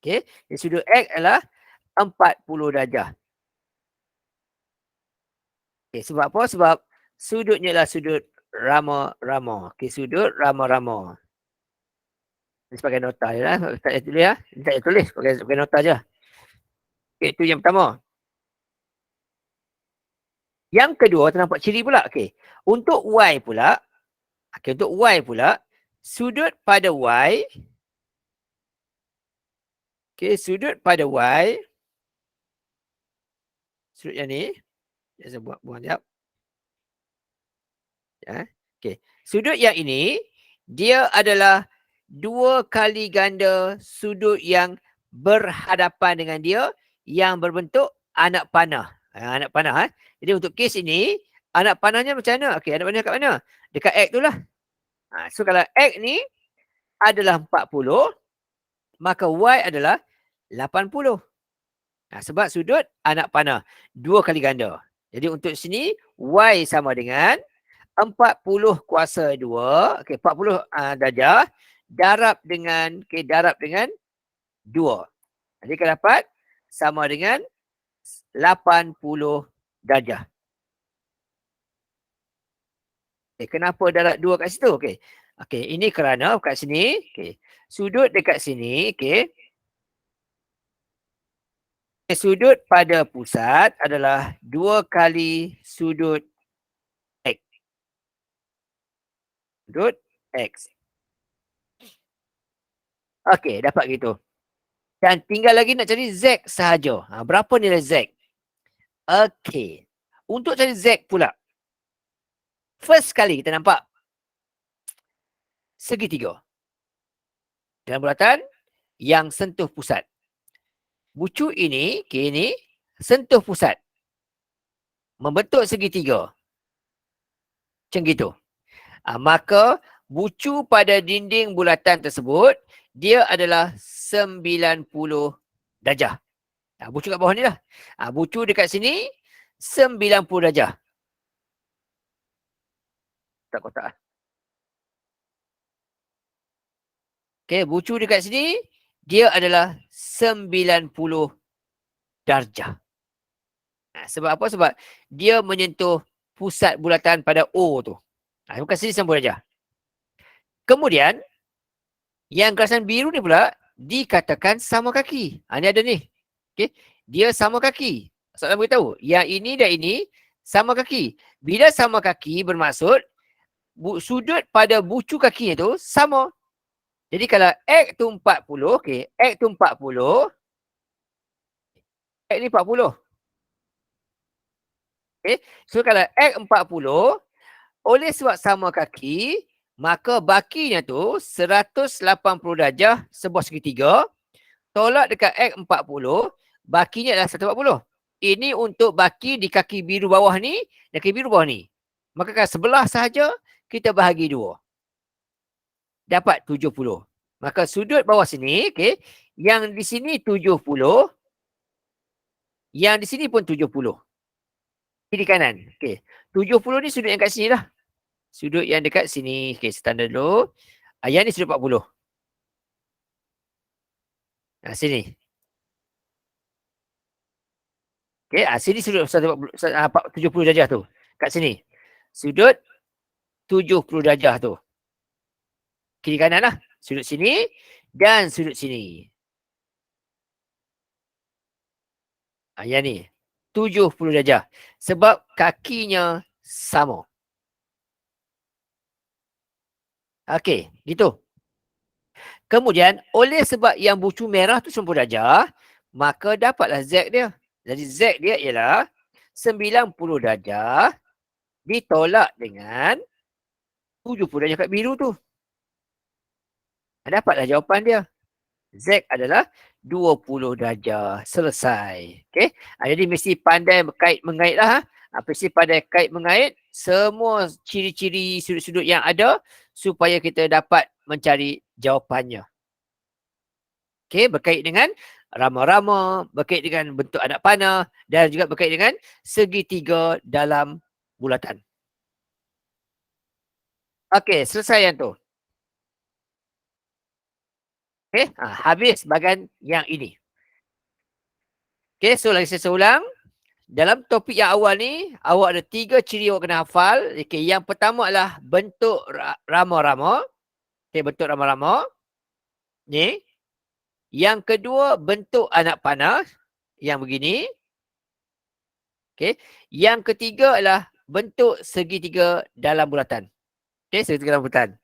Okey, sudut X adalah 40 darjah. Okey, sebab apa? Sebab sudutnya adalah sudut rama-rama. Okey, sudut rama-rama. Ini sebagai nota je lah. Tak payah tulis lah. Tak payah tulis. Sebagai nota je. Okey, itu yang pertama. Yang kedua, ternampak ciri pula. Okey, untuk Y pula. Okey, untuk Y pula. Sudut pada Y. Okey, sudut pada Y. Sudut yang ni. Saya buang sekejap. Ya. Okey, sudut yang ini. Dia adalah 2 kali ganda sudut yang berhadapan dengan dia. Yang berbentuk anak panah. Anak panah. Jadi untuk kes ini. Anak panahnya macam mana? Okey, anak panah kat mana? Dekat X tu lah. So kalau X ni adalah 40. Maka Y adalah 80. Sebab sudut anak panah. 2 kali ganda. Jadi untuk sini. Y sama dengan 40 kuasa 2. Okey, 40 darjah. Darab dengan 2. Jadi kita dapat sama dengan 80 darjah. Kenapa darab 2 kat situ? Okey, ini kerana kat sini, sudut dekat sini, sudut pada pusat adalah 2 kali sudut X. Sudut X. Okey, dapat gitu. Dan tinggal lagi nak cari Z sahaja. Berapa nilai Z? Okey. Untuk cari Z pula. First kali kita nampak segitiga. Dalam bulatan yang sentuh pusat. Bucu ini, ini sentuh pusat. Membentuk segitiga. Macam gitu. Maka bucu pada dinding bulatan tersebut, dia adalah 90 darjah. Bucu kat bawah ni lah. Bucu dekat sini, 90 darjah. Tak kotak. Okey, bucu dekat sini, dia adalah 90 darjah. Sebab apa? Sebab dia menyentuh pusat bulatan pada O tu. Bukan sini 90 darjah. Kemudian, yang garasan biru ni pula, dikatakan sama kaki. Ni ada ni. Okey, dia sama kaki. Soalan beritahu, yang ini dan ini sama kaki. Bila sama kaki bermaksud, sudut pada bucu kakinya tu sama. Jadi kalau X tu 40, X tu 40, X ni 40. So kalau X 40, oleh sebab sama kaki, maka bakinya tu 180 darjah sebuah segitiga. Tolak dekat X 40, bakinya adalah 140. Ini untuk baki di kaki biru bawah ni dan kaki biru bawah ni. Maka kalau sebelah sahaja, kita bahagi 2. Dapat 70. Maka sudut bawah sini, yang di sini 70, yang di sini pun 70. Kiri kanan. 70 ni sudut yang kat sini lah. Sudut yang dekat sini. Standar dulu. Yang ni sudut 40. Sini. Sini sudut 70 darjah tu. Kat sini. Sudut 70 darjah tu. Kiri kanan lah. Sudut sini dan sudut sini. Yang ni. 70 darjah. Sebab kakinya sama. Okey, gitu. Kemudian, oleh sebab yang bucu merah tu 90 darjah, maka dapatlah Z dia. Jadi Z dia ialah 90 darjah ditolak dengan 70 darjah kat biru tu. Dapatlah jawapan dia. Z adalah 20 darjah. Selesai. Jadi mesti pandai mengait lah. Mesti pandai kait mengait semua ciri-ciri sudut-sudut yang ada supaya kita dapat mencari jawapannya. Berkait dengan rama-rama, berkait dengan bentuk anak panah dan juga berkait dengan segitiga dalam bulatan. Selesai yang tu. Okey, habis bahagian yang ini. Okey, so lagi saya ulang. Dalam topik yang awal ni, awak ada 3 ciri awak kena hafal. Okey, yang pertama adalah bentuk rama-rama. Okey, bentuk rama-rama. Ni. Yang kedua, bentuk anak panah. Yang begini. Okey. Yang ketiga adalah bentuk segitiga dalam bulatan. Okey, segitiga dalam bulatan.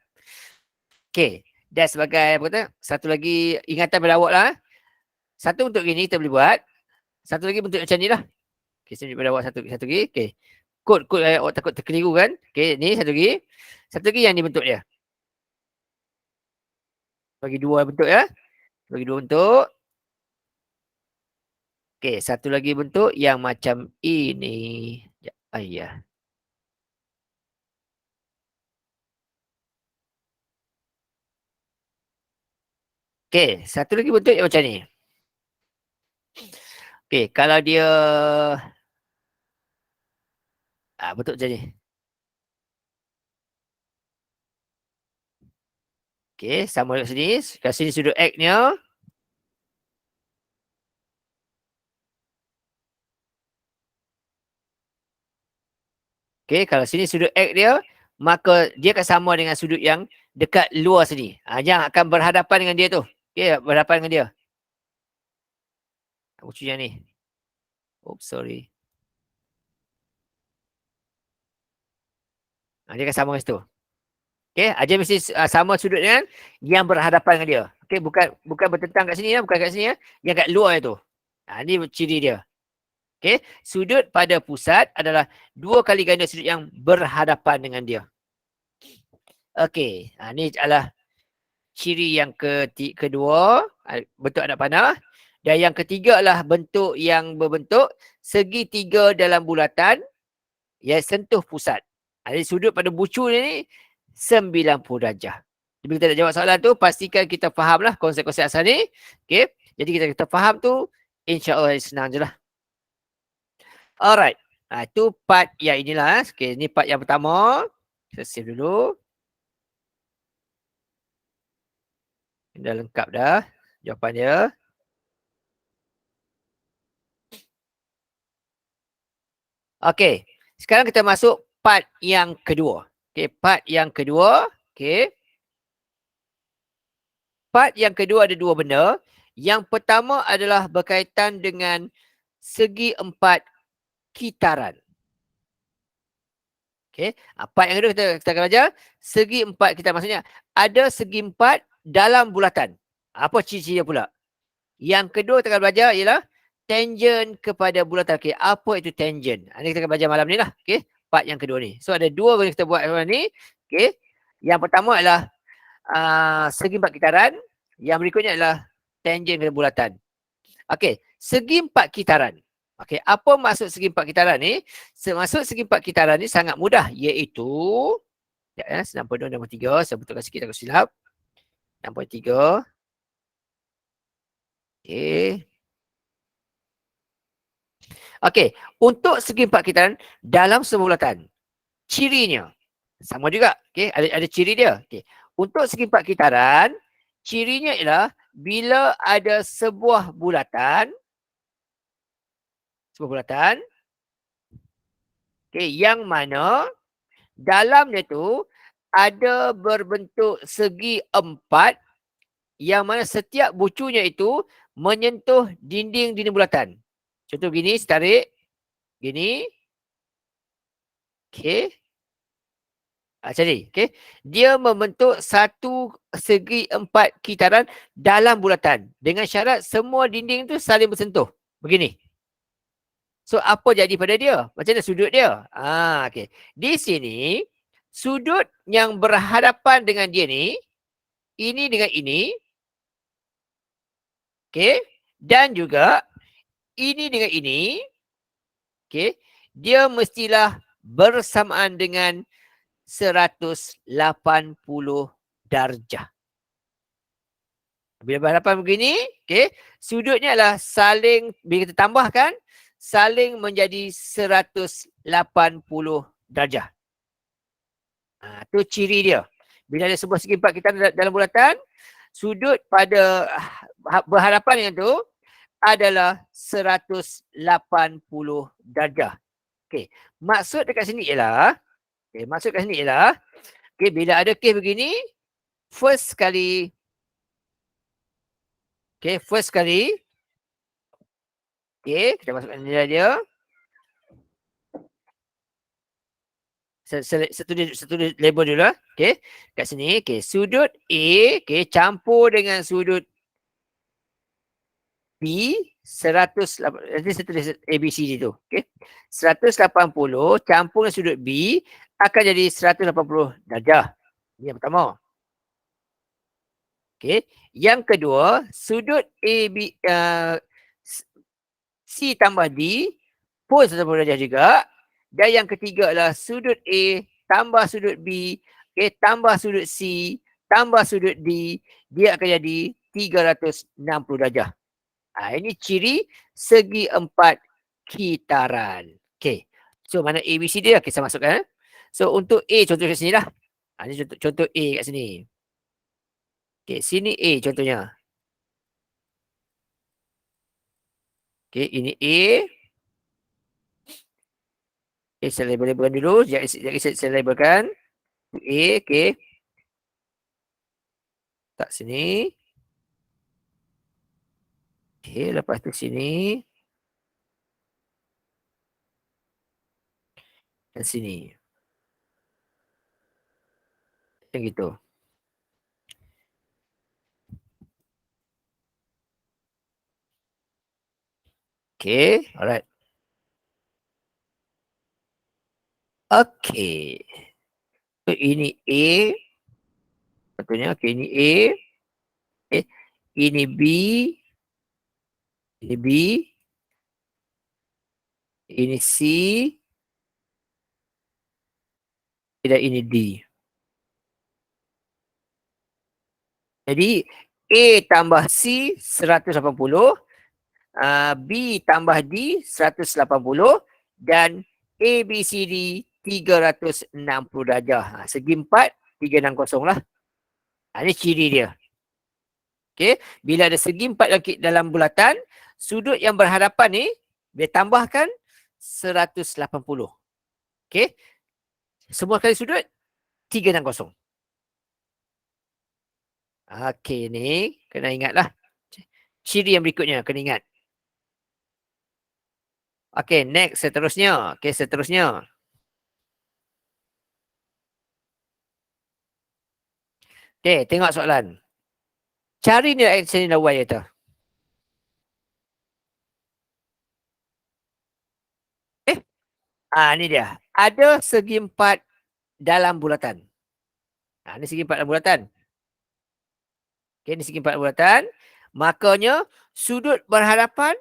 Okey. Dan sebagai apa kata, satu lagi ingatan pada awak lah. Satu bentuk gini kita boleh buat. Satu lagi bentuk macam ni lah. Okey, saya tunjuk pada awak satu lagi. Okey. Kod awak takut terkeliru kan. Okey, ni satu lagi. Satu lagi yang ni bentuk dia. Bagi dua bentuk ya. Bagi dua bentuk. Okey, satu lagi bentuk yang macam ini. Sekejap. Ayah. Okey, satu lagi bentuk yang macam ni. Okey, kalau dia bentuk macam ni. Okey, sama dekat sini. Kat sini sudut X-nya. Okey, kalau sini sudut X dia, maka dia akan sama dengan sudut yang dekat luar sini. Yang akan berhadapan dengan dia tu. Okey, berhadapan dengan dia. Lucu yang ni. Oops, sorry. Dia akan sama dengan situ. Okey, dia mesti sama sudut dengan yang berhadapan dengan dia. Okey, bukan bertentang kat sini ya, bukan kat sini ya. Yang kat luar itu. Ni ciri dia. Okey, sudut pada pusat adalah 2 kali ganda sudut yang berhadapan dengan dia. Okey, ni adalah ciri yang kedua, bentuk anak panah. Dan yang ketiga adalah bentuk yang berbentuk segitiga dalam bulatan yang sentuh pusat. Jadi sudut pada bucu ni 90 darjah. Jadi kita nak jawab soalan tu, pastikan kita fahamlah konsep-konsep asal ni. Okey, jadi kita faham tu, insya-Allah senang je lah. Alright. Itu part yang inilah. Okey, ni part yang pertama. Kita save dulu. Dah lengkap dah jawapan dia. Okey. Sekarang kita masuk part yang kedua. Okey, part yang kedua. Okey. Part yang kedua ada 2 benda. Yang pertama adalah berkaitan dengan segi empat kitaran. Okey. Part yang kedua kita akan belajar segi empat kitaran. Maksudnya ada segi empat dalam bulatan. Apa ciri-ciri dia pula? Yang kedua kita akan belajar ialah tangent kepada bulatan. Okey, apa itu tangent? Ini kita akan belajar malam ni lah. Okey, part yang kedua ni. So ada 2 yang kita buat malam ni. Okey. Yang pertama adalah segi empat kitaran. Yang berikutnya adalah tangent kepada bulatan. Okey, segi empat kitaran. Okey, apa maksud segi empat kitaran ni? Maksud segi empat kitaran ni sangat mudah, iaitu ya, 92, 63. Saya betulkan sikit takut silap. 63. Okey. Okey, untuk segi empat kitaran dalam sebuah bulatan, cirinya sama juga. Okey, ada ciri dia. Okey. Untuk segi empat kitaran, cirinya ialah bila ada sebuah bulatan, okey, yang mana dalamnya tu ada berbentuk segi empat, yang mana setiap bucunya itu menyentuh dinding bulatan. Contoh begini, tarik. Gini. Okey. Macam ni. Okey. Dia membentuk satu segi empat kitaran dalam bulatan. Dengan syarat semua dinding tu saling bersentuh. Begini. So, apa jadi pada dia? Macam mana sudut dia? Okey. Di sini, sudut yang berhadapan dengan dia ni, ini dengan ini. Okey. Dan juga, ini dengan ini. Okey. Dia mestilah bersamaan dengan 180 darjah. Bila berhadapan begini, okey, sudutnya adalah saling, bila kita tambahkan, saling menjadi 180 darjah. Itu ciri dia. Bila ada sebuah segi empat kita dalam bulatan, sudut pada berhadapan yang tu adalah 180 darjah. Okey, maksud dekat sini ialah, bila ada kes begini, first sekali, kita masukkan nilai dia. Satu label dulu lah. Okey, kat sini, sudut A, campur dengan sudut B, 100, nanti saya tulis ABCD tu. Okey, 180 campur dengan sudut B akan jadi 180 darjah. Ini yang pertama. Okey, yang kedua, sudut AB, C tambah D pun 180 darjah juga. Dan yang ketiga adalah sudut A tambah sudut B, tambah sudut C tambah sudut D, dia akan jadi 360 darjah. Ini ciri segi empat kitaran. Okey. So mana A, B, C, D lah kita masukkan. So untuk A contoh kat sini lah. Ini contoh A kat sini. Okey, sini A contohnya. Okey, ini A. Saya labelkan dulu. Jadi saya labelkan. A, okey. Tak sini. Okey, lepas tu sini. Dan sini. Macam gitu. Okey, alright. Okey. So, ini A. Contohnya, okey, ini A. Okay. Ini B. Ini B. Ini C. Dan ini D. Jadi, A tambah C 180. B tambah D 180. Dan A, B, C, D 360 darjah. Segi 4, 360 lah. Ini ciri dia. Okey, bila ada segi 4 dalam bulatan, sudut yang berhadapan ni, dia tambahkan 180. Okey, semua kali sudut 360. Okey, ni kena ingatlah. Ciri yang berikutnya kena ingat. Okey, next seterusnya. Okey, seterusnya. Okey, tengok soalan. Cari nilai X dan nilai Y itu. Ni dia. Ada segi 4 dalam bulatan. Ini segi 4 dalam bulatan. Okey, ini segi 4 dalam bulatan. Makanya sudut berhadapan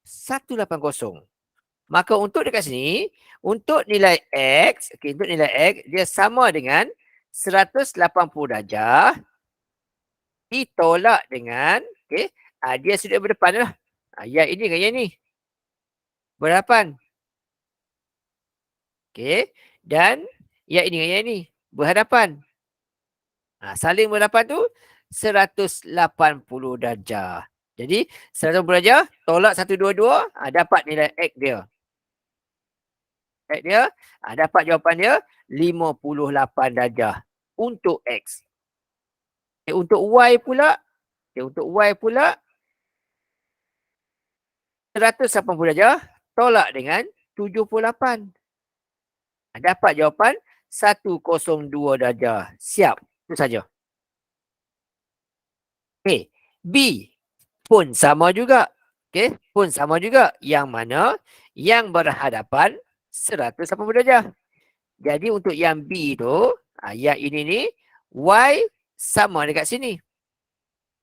180. Maka untuk dekat sini, untuk nilai X, untuk nilai X, dia sama dengan 180 darjah ditolak dengan, dia sudut berdepan lah. Yang ini dengan yang ni. Berhadapan. Dan yang ini dengan yang ni. Berhadapan. Saling berhadapan tu 180 darjah. Jadi 180 darjah tolak 122, dapat nilai X dia. Dapat jawapan dia 58 darjah untuk X. Untuk Y pula, 180 darjah tolak dengan 78. Dapat jawapan 102 darjah. Siap. Itu saja. B pun sama juga. Pun sama juga. Yang mana yang berhadapan 180 darjah. Jadi untuk yang B tu, yang ini ni, Y sama dekat sini.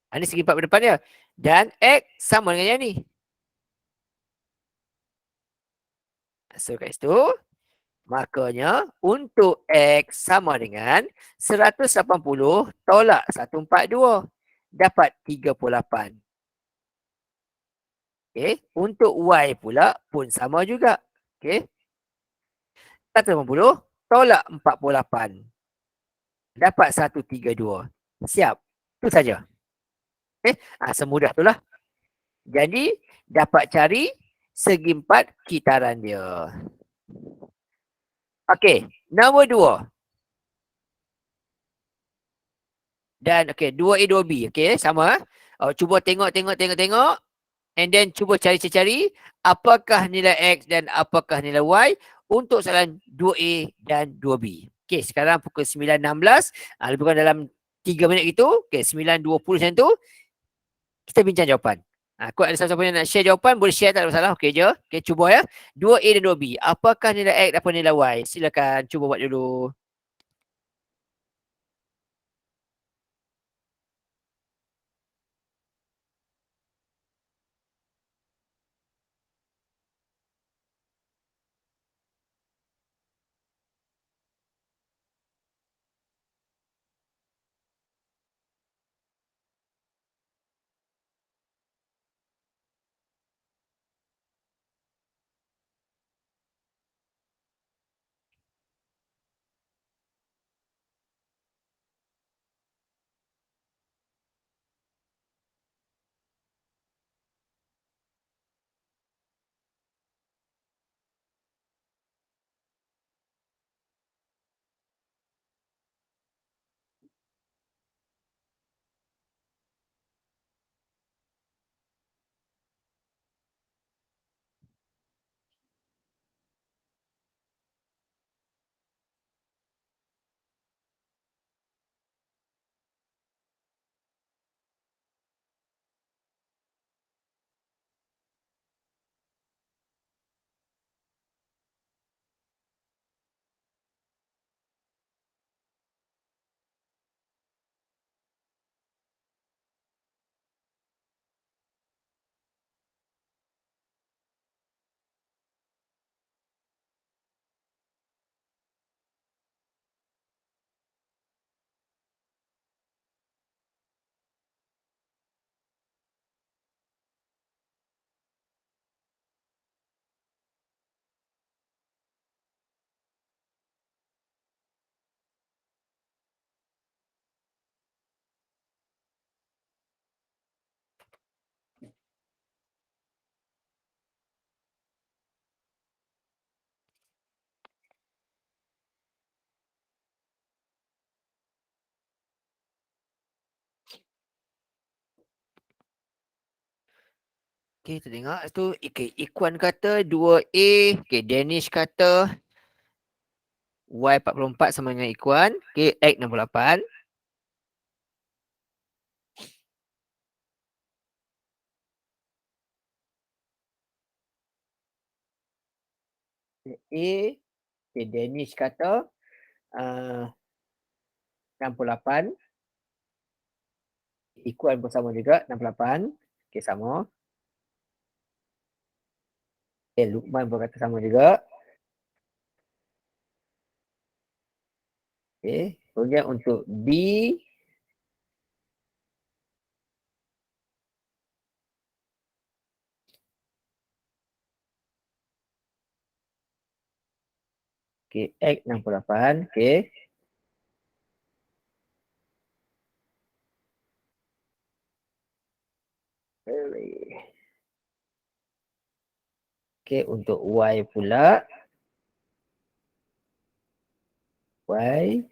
Ini segi 4 berdepan dia. Dan X sama dengan yang ni. So kat situ, makanya untuk X sama dengan 180 tolak 142. Dapat 38. Untuk Y pula pun sama juga. 180 tolak 48. Dapat 132. Siap. Itu saja. Semudah itulah. Jadi dapat cari segi empat kitaran dia. Okey, nombor 2. Dan okey, 2A 2B. Okey, sama. Cuba tengok. And then cuba cari apakah nilai X dan apakah nilai Y untuk soalan 2A dan 2B. Okey, sekarang pukul 9.16. Lebih kurang dalam 3 minit itu. Okey, 9.20 macam tu. Kita bincang jawapan. Kau ada siapa-siapa yang nak share jawapan, boleh share, tak ada masalah. Okey je. Okey, cuba ya. 2A dan 2B. Apakah nilai X dan apa nilai Y? Silakan cuba buat dulu. Okey, kita tengok. Tu Ikuan kata 2A. Okey, Danish kata Y44 sama dengan Ikuan. Okey, X 68. A. Okey, Danish kata 68. Ikuan pun sama juga 68. Okey, sama. Okey, Lukman pun kata sama juga. Okey, kemudian untuk B. Okey, X 68. Okey. Okey, untuk Y pula. Y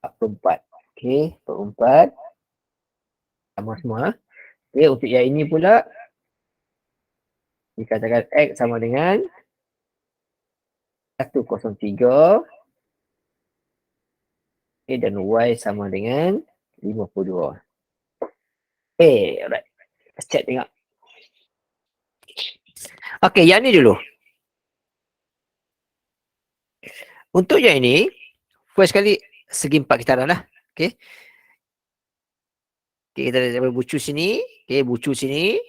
44. Okey, 44. Sama semua. Okey, untuk yang ini pula. Dikatakan X sama dengan 103. Okay, dan Y sama dengan 52. Alright. Let's check tengok. Okay, yang ni dulu. Untuk yang ini, first kali segi empat kitaran lah. Okay. Okay, kita ada bucu sini. Okay, bucu sini.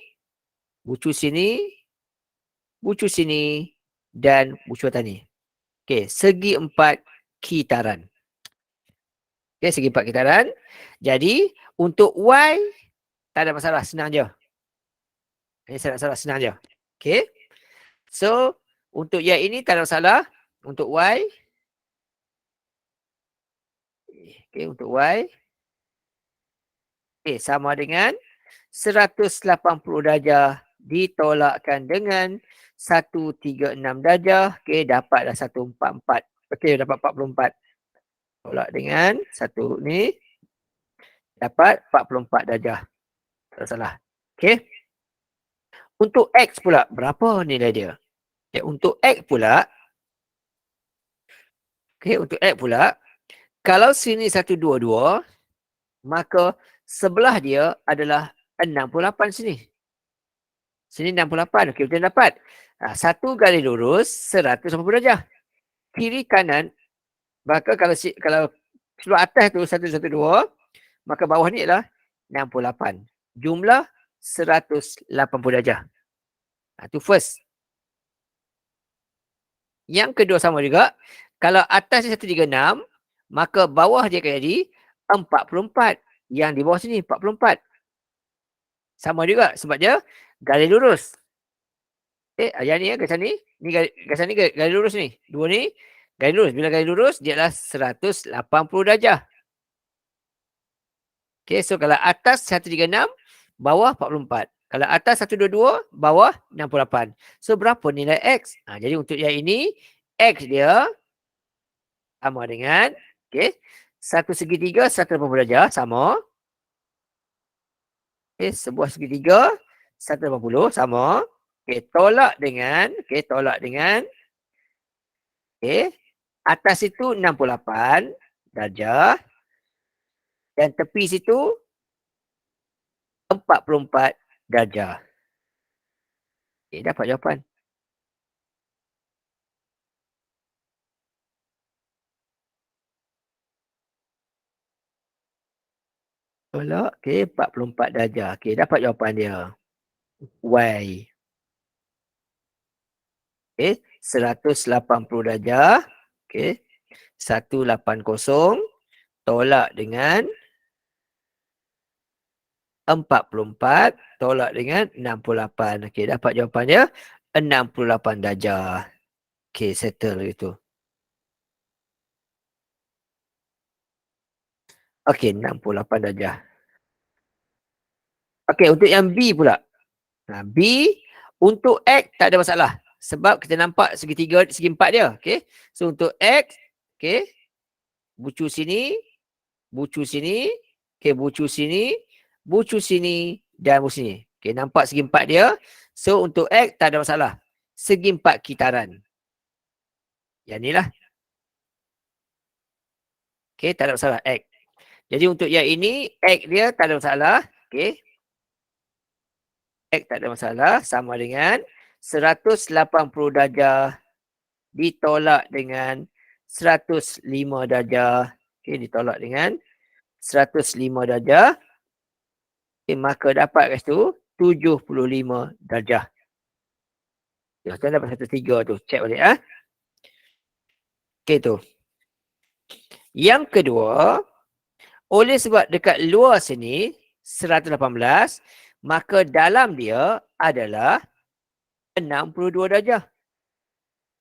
Bucu sini. Bucu sini. Dan bucu atas ni. Okay, segi empat kitaran. Okay, segi empat kitaran. Jadi, untuk Y, tak ada masalah. Senang je. Ini senang je. Okay. So, untuk yang ini tak ada masalah. Untuk Y. Okay, untuk Y. sama dengan 180 darjah ditolakkan dengan 136 darjah. Dapatlah 144. Dapat 44. Tolak dengan satu ni. Dapat 44 darjah. Tak salah. Untuk X pula, berapa nilai dia? Untuk X pula, kalau sini 122, maka sebelah dia adalah 68 sini. Sini 68. Kita dapat. Satu garis lurus 180 darjah. Kiri kanan, maka kalau sebelah atas tu 112, maka bawah ni adalah 68. Jumlah 180 darjah. Itu first. Yang kedua sama juga. Kalau atas ni 136, maka bawah dia akan jadi 44. Yang di bawah sini 44. Sama juga sebab dia garis lurus. Yang ni garis ni. Garis ni garis lurus ni. Dua ni garis lurus. Bila garis lurus, dia adalah 180 darjah. So kalau atas 136, bawah 44. Kalau atas 122, bawah 68. So berapa nilai X? Jadi untuk yang ini, X dia sama dengan satu segitiga 180 darjah sama. Sebuah segitiga 180 sama. Tolak dengan atas itu 68 darjah dan tepi situ 44 darjah. Dapat jawapan. Tolak 44 darjah. Dapat jawapan dia. Y. 180 darjah. 180 tolak dengan 44 tolak dengan 68. Dapat jawapan dia 68 darjah. Settle itu. 68 darjah. Untuk yang B pula. B untuk X tak ada masalah. Sebab kita nampak segitiga, segi empat dia. So untuk X, bucu sini, bucu sini, bucu sini, bucu sini dan bucu sini. Nampak segi empat dia. So untuk X tak ada masalah. Segi empat kitaran. Yang ni lah. Tak ada masalah X. Jadi untuk yang ini, X dia tak ada masalah. X tak ada masalah. Sama dengan 180 darjah ditolak dengan 105 darjah. Ditolak dengan 105 darjah. Maka dapat kat situ 75 darjah. Tuan dapat 103 tu. Cek balik. Tu. Yang kedua, oleh sebab dekat luar sini 118, maka dalam dia adalah 62 darjah.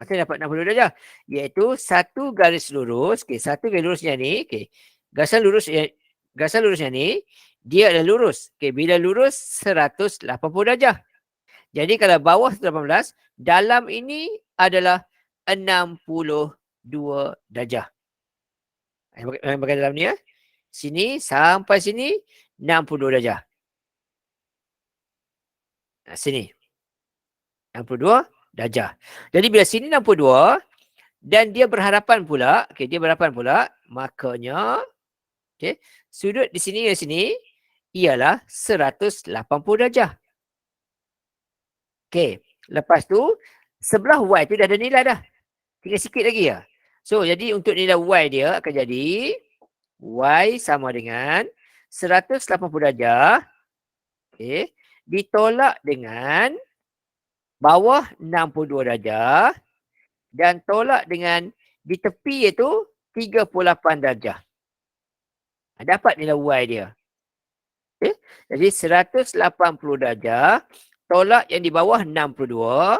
Kita dapat 62 darjah. Iaitu satu garis lurus. Satu garis lurusnya ni. Garis lurusnya ni. Dia adalah lurus. Bila lurus 180 darjah. Jadi kalau bawah 118. Dalam ini adalah 62 darjah. Bagian dalam ni. Sini sampai sini 62 darjah. Sini. 62 darjah. Jadi bila sini 62 dan dia berhadapan pula, makanya sudut di sini dan sini ialah 180 darjah. Lepas tu sebelah Y tu dah ada nilai dah. Tinggal sikit lagi ya. So jadi untuk nilai Y dia akan jadi Y sama dengan 180 darjah ditolak dengan bawah 62 darjah dan tolak dengan di tepi iaitu 38 darjah. Dapat nilai Y dia. Jadi 180 darjah tolak yang di bawah 62.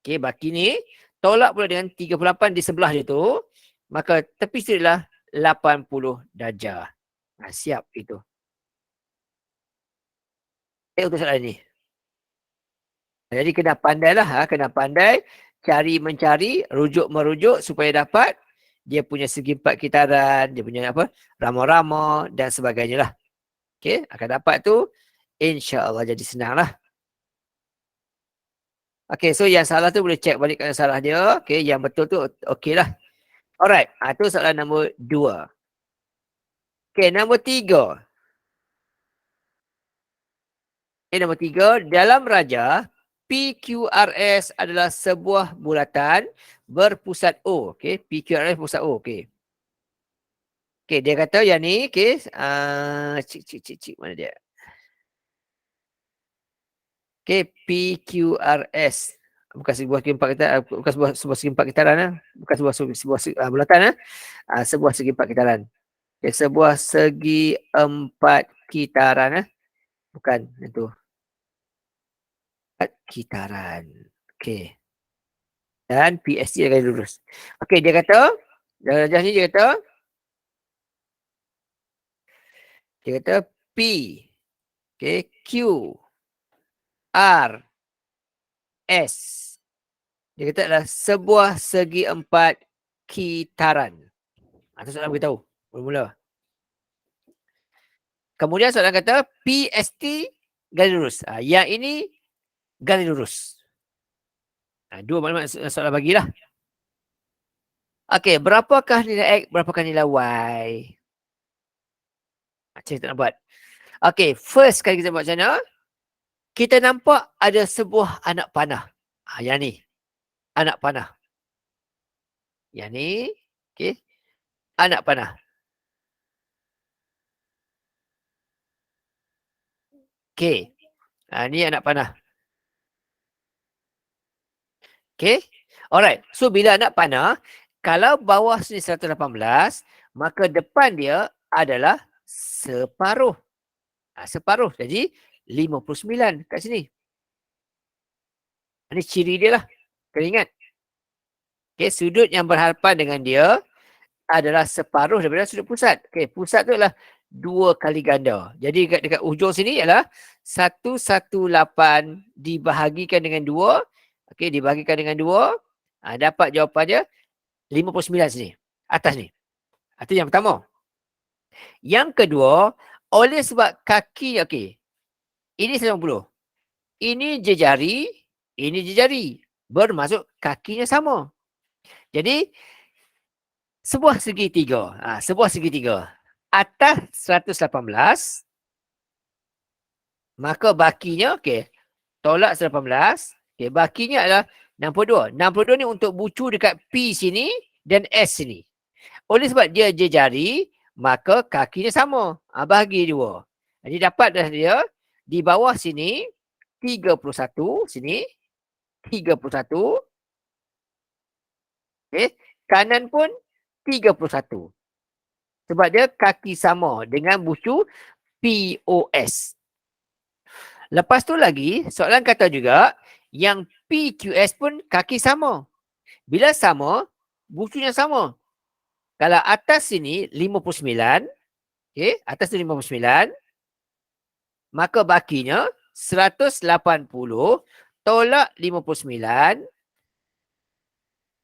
Baki ni tolak pula dengan 38 di sebelah dia tu. Maka tepi situ adalah 80 darjah. Siap itu. untuk soalan ni. Jadi kena pandailah, kena pandai mencari, rujuk-merujuk supaya dapat dia punya segi empat kitaran, dia punya apa, rama-rama dan sebagainya lah. Okey, akan dapat tu insya-Allah jadi senang lah. Okey, so yang salah tu boleh check balik yang salah dia. Okey, yang betul tu okey lah. Alright, tu soalan nombor 2. Okey, nombor 3. Nombor 3, dalam raja PQRS adalah sebuah bulatan berpusat O. Okey, PQRS pusat O. Okey. Okey, dia kata yang ni, okey, cik, mana dia? Okey, PQRS. Bukan sebuah segi empat kitaran, bukan sebuah segi empat kitaran, bukan sebuah bulatan, sebuah segi empat kitaran. Okay, sebuah segi empat kitaran, bukan itu. Empat kitaran. Okey. Dan PST akan lurus. Okey, dia kata, darjah ni dia kata P, okey, Q, R, S. Dia kata adalah sebuah segi empat kitaran. Itu soalan beritahu. Mula-mula. Kemudian soalan kata PST garis lurus. Yang ini garis lurus. Dua maklumat soalan bagilah. Okey, berapakah nilai X, berapakah nilai Y? Macam kita nak buat. Okey, first kali kita buat macam mana? Kita nampak ada sebuah anak panah. Yang ni. Anak panah. Yang ni. Okey. Anak panah. Okey. Ni anak panah. Okey. Alright. So, bila anak panah, kalau bawah sini 118, maka depan dia adalah separuh. Separuh. Jadi, 59 kat sini. Ini ciri dia lah. Kena ingat. Okey, sudut yang berhadapan dengan dia adalah separuh daripada sudut pusat. Okey, pusat tu adalah 2 kali ganda. Jadi dekat ujung sini ialah 118 dibahagikan dengan 2. Okey, dibahagikan dengan 2. Dapat jawapan dia 59 sini. Atas ni. Itu yang pertama. Yang kedua, oleh sebab kaki, okey. Ini 90. Ini jejari, ini jejari. Bermaksud kakinya sama. Jadi, sebuah segitiga. Sebuah segitiga. Atas 118, maka bakinya, okey, tolak 118, okey, bakinya adalah 62. 62 ni untuk bucu dekat P sini dan S sini. Oleh sebab dia jejari, maka kakinya sama. Bahagi 2. Jadi dapat dah dia di bawah sini 31, sini 31. Okey, kanan pun 31. Sebab dia kaki sama dengan bucu POS. Lepas tu lagi, soalan kata juga, yang PQS pun kaki sama. Bila sama, bucunya sama. Kalau atas sini 59, okay, atas tu 59, maka bakinya 180 tolak 59.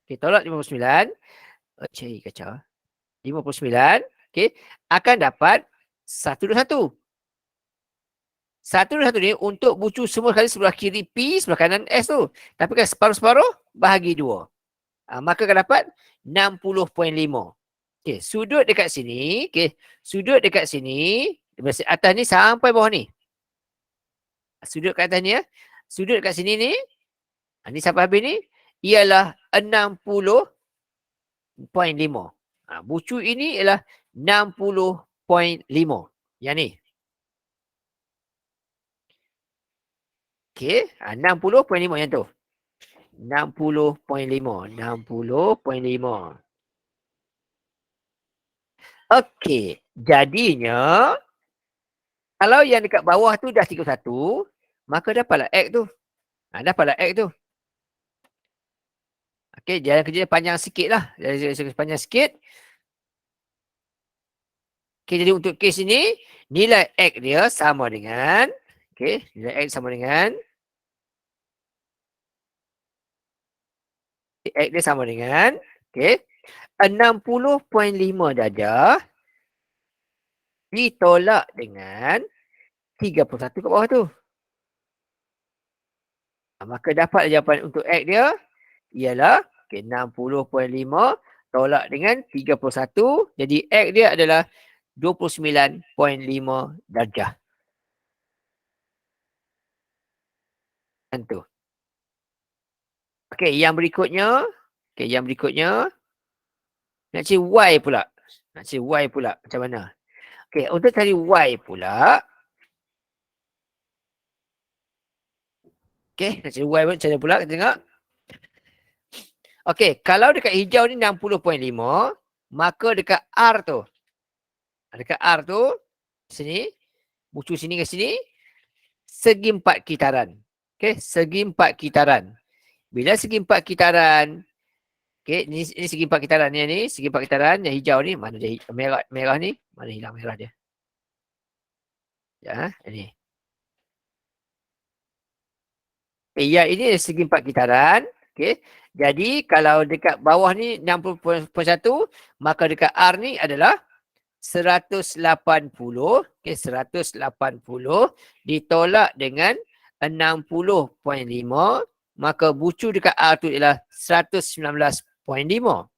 Okay, tolak 59. Cari kaca. 59. Okay, akan dapat 121. 121 ni untuk bucu semua sekali sebelah kiri P, sebelah kanan S tu. Tapi kan separuh-separuh bahagi 2. Maka akan dapat 60.5. Okay, sudut dekat sini. Okay, sudut dekat sini. Atas ni sampai bawah ni. Sudut kat atas ni. Sudut dekat sini ni. Ni sampai habis ni. Ialah 60.5. Bucu ini ialah 60.5. Yang ni. Okey, 60.5 yang tu. 60.5. 60.5. Okey, jadinya kalau yang dekat bawah tu dah 31, maka dapatlah X tu. Dapatlah X tu. Okey, jalan kerja panjang sikit lah. Jalan panjang sikit. Okey, jadi untuk kes ini, nilai X dia sama dengan, Okey, nilai X sama dengan X dia sama dengan okey, 60.5 darjah ditolak dengan 31 kat bawah tu. Maka dapat jawapan untuk X dia ialah okey, 60.5 tolak dengan 31. Jadi X dia adalah 29.5 darjah. Itu. Okey, yang berikutnya. Okey, yang berikutnya. Nak cari Y pula. Nak cari Y pula. Macam mana? Okey, untuk cari Y pula. Okey, nak cari Y pun macam mana pula? Kita tengok. Okey, kalau dekat hijau ni 60.5, maka dekat R tu. Dekat R tu, sini, bucu sini ke sini, segi 4 kitaran. Okey, segi 4 kitaran. Bila segi 4 kitaran, okey, ni segi 4 kitaran ni, segi 4 kitaran yang hijau ni, mana dia merah ni? Mana hilang merah dia? Ya, ini. Ya, ini segi 4 kitaran. Okey. Jadi kalau dekat bawah ni 60.1, maka dekat R ni adalah 180, okey, 180 ditolak dengan 60.5, maka bucu dekat R tu ialah 119.5.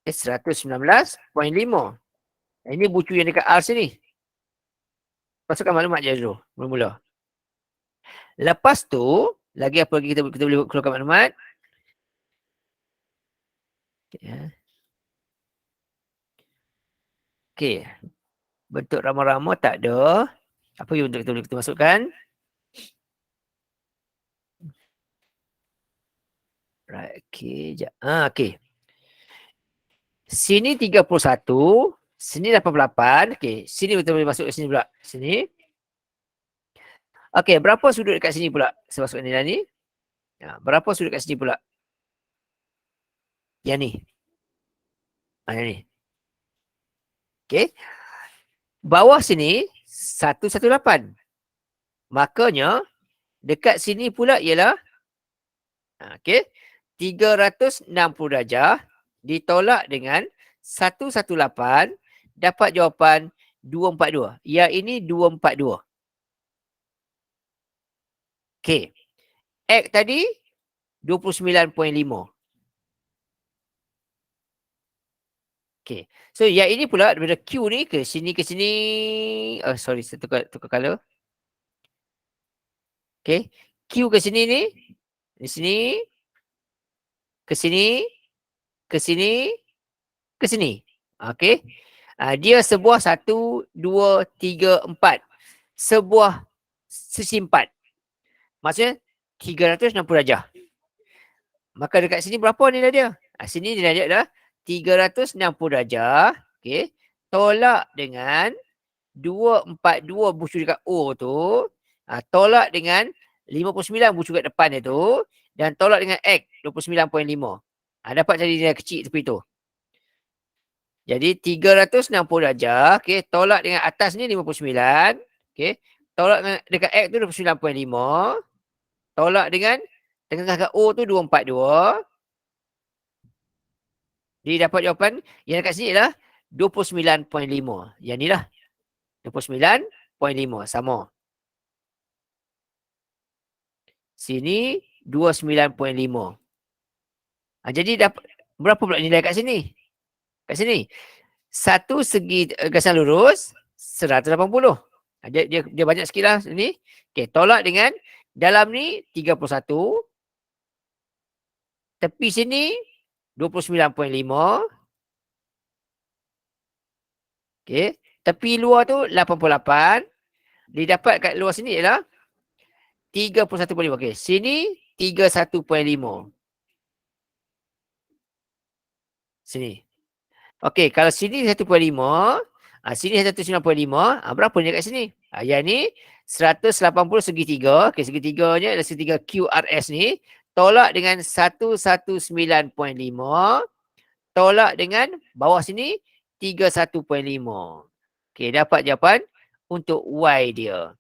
119.5. Ini bucu yang dekat R sini. Masukkan maklumat je dulu, mula-mula. Lepas tu, lagi apa lagi kita boleh keluarkan maklumat? Ya. Okey. Bentuk rama-rama tak ada. Apa yang bentuk kita masukkan? Right, okey. Okey. Sini 31, sini 88. Okey, sini kita boleh masuk ke sini pula. Sini. Okey, berapa sudut dekat sini pula? Saya masukkan nilai ni. Berapa sudut dekat sini pula? Yang ni. Yang ni. Okey. Bawah sini 118. Makanya dekat sini pula ialah okey, 360 darjah ditolak dengan 118 dapat jawapan 242. Yang ini 242. Okey. X tadi 29.5. Okey. So yang ini pula daripada Q ni ke sini sorry, saya tukar color. Okey. Q ke sini ni. Di sini. Ke sini. Ke sini. Ke sini. Okey. Dia sebuah 1, 2, 3, 4. Sebuah sisi 4. Maksudnya 360 darjah. Maka dekat sini berapa nilai dia? Sini nilai dia adalah 360 darjah. Okey. Tolak dengan 242 bucu dekat O tu. Tolak dengan 59 bucu kat depan dia tu. Dan tolak dengan X 29.5. Dapat jadi nilai kecil seperti itu. Jadi 360 darjah. Okey. Tolak dengan atas ni 59. Okey. Tolak dengan dekat X tu 29.5. Tolak dengan tengah kat O tu 242. Jadi dapat jawapan yang dekat sini ialah 29.5. Yang ni lah. 29.5. Sama. Sini 29.5. Jadi dapat berapa pula nilai kat sini? Kat sini. Satu segi gasan lurus 180. Dia banyak sikit lah ni. Okey, tolak dengan dalam ni 31. Tepi sini 29.5. Okey. Tepi luar tu 88. Didapat kat luar sini ialah 31.5. Okey. Sini 31.5. Sini. Okey. Kalau sini 1.5. Sini 195. Berapa ni kat sini? Yang ni 180 segi 3. Okey. Segi 3-nya adalah segi 3 QRS ni. Tolak dengan 119.5. Tolak dengan bawah sini 31.5. Okey, dapat jawapan untuk Y dia.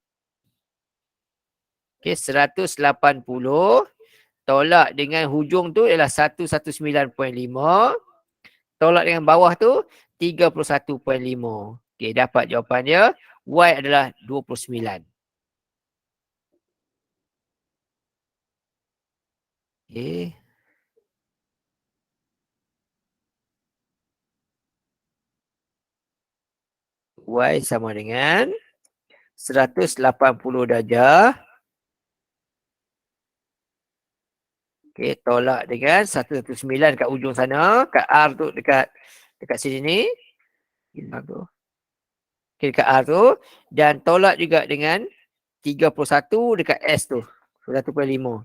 Okey, 180 tolak dengan hujung tu ialah 119.5. Tolak dengan bawah tu 31.5. Okey, dapat jawapan dia. Y adalah 29. Okey. Y sama dengan 180 darjah. Okey, tolak dengan 119 kat ujung sana. Kat R tu dekat sini ni. Okey, dekat R tu. Dan tolak juga dengan 31 dekat S tu. 1.5.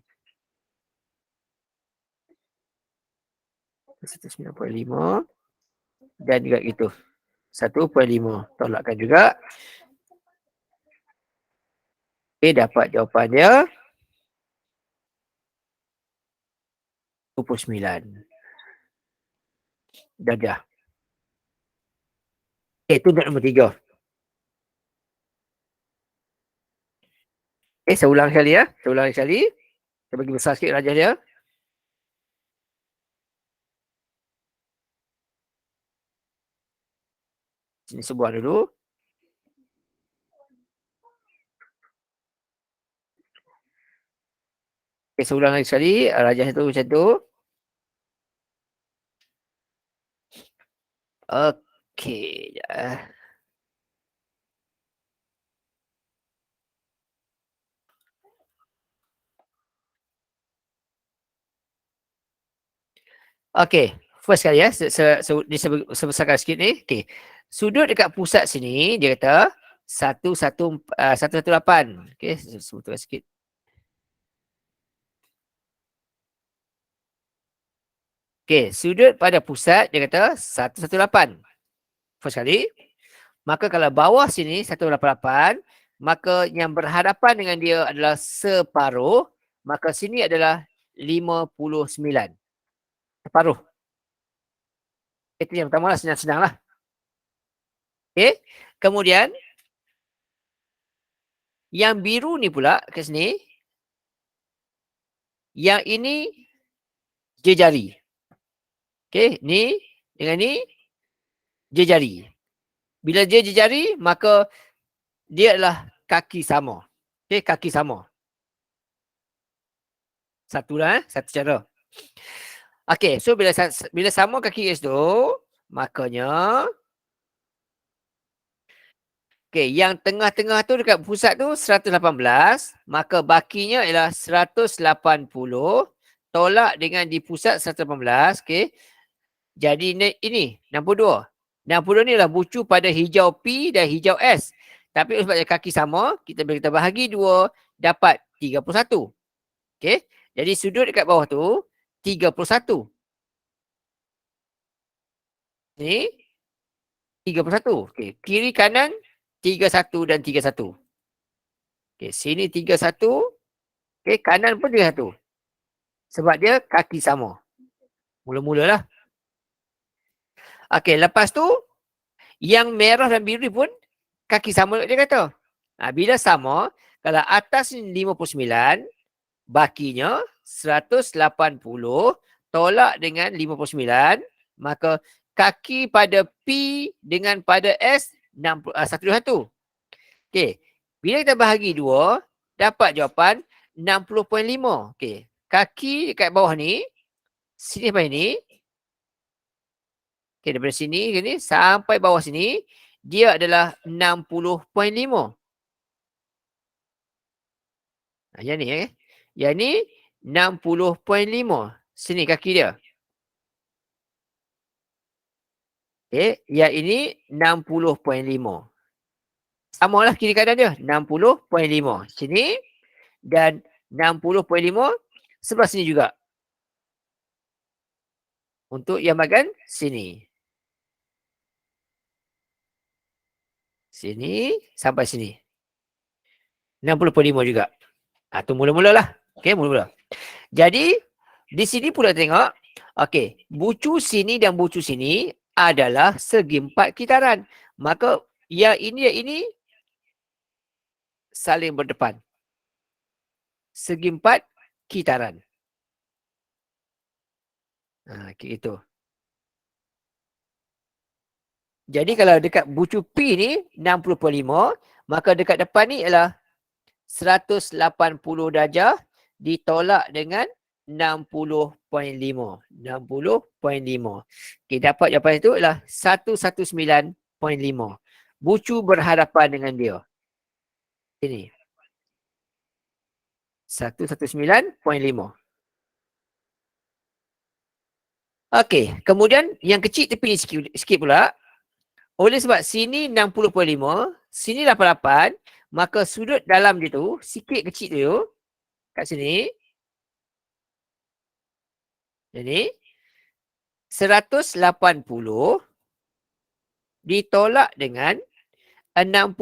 109.5. Dan juga gitu. 1.5. Tolakkan juga. Okey, dapat jawapan dia. 29 darjah. Okey, itu nombor 3. Okey, saya ulang sekali ya. Saya bagi besar sikit rajah dia. Sini sebuah dulu. Okey, saya ulang lagi sekali. Rajah itu macam tu. Okey. Okey. First kali ya. Sebesarkan sikit ni. Okey. Sudut dekat pusat sini, dia kata 118. Okey, sebutkan sikit. Okey, sudut pada pusat dia kata 118. First kali. Maka kalau bawah sini 188, maka yang berhadapan dengan dia adalah separuh, maka sini adalah 59. Separuh. Itu yang pertama lah, senang-senang lah. Okey. Kemudian, yang biru ni pula kat sini, yang ini jejari. Okey, ni dengan ni jejari. Bila dia jejari, maka dia adalah kaki sama. Okey, kaki sama. Satu lah, satu cara. Okey, so bila sama kaki S tu, makanya okey, yang tengah-tengah tu dekat pusat tu 118, maka bakinya ialah 180 tolak dengan di pusat 118, okey. Jadi ini 62. 62 ni adalah bucu pada hijau P dan hijau S. Tapi sebab kaki sama, bila kita bahagi 2 dapat 31. Okey. Jadi sudut dekat bawah tu 31. Ni 31. Okey, kiri kanan 31 dan 31. Okey, sini 31. Okey, kanan pun 31. Sebab dia kaki sama. Mula-mulalah. Okey, lepas tu yang merah dan biru ni pun kaki sama dia kata. Bila sama, kalau atas ni 59, bakinya 180 tolak dengan 59, maka kaki pada P dengan pada S 121. Okey. Bila kita bahagi 2, dapat jawapan 60.5. Okey. Kaki dekat bawah ni, sini sampai ni. Okey, daripada sini ke ni sampai bawah sini, dia adalah 60.5. Yang ni Yang ni 60.5. Sini kaki dia. Okey, yang ini 60.5. Samalah kiri kanan dia, 60.5. Sini dan 60.5 sebelah sini juga. Untuk yang bahagian sini. Sini sampai sini. 60.5 juga. Tu mula-mula lah. Okey, mula-mula. Jadi, di sini pula tengok. Okey, bucu sini dan bucu sini adalah segi 4 kitaran. Maka yang ini saling berdepan. Segi 4 kitaran. Itu. Jadi kalau dekat bucu P ni 60.5, maka dekat depan ni ialah 180 darjah ditolak dengan 60.5. 60.5. Okey, dapat jawapan itu ialah 119.5. Bucu berhadapan dengan dia. Ini. 119.5. Okey, kemudian yang kecil tepi ni sikit pula. Oleh sebab sini 60.5, sini 88, maka sudut dalam dia tu, sikit kecil tu, kat sini, jadi 180 ditolak dengan 60.5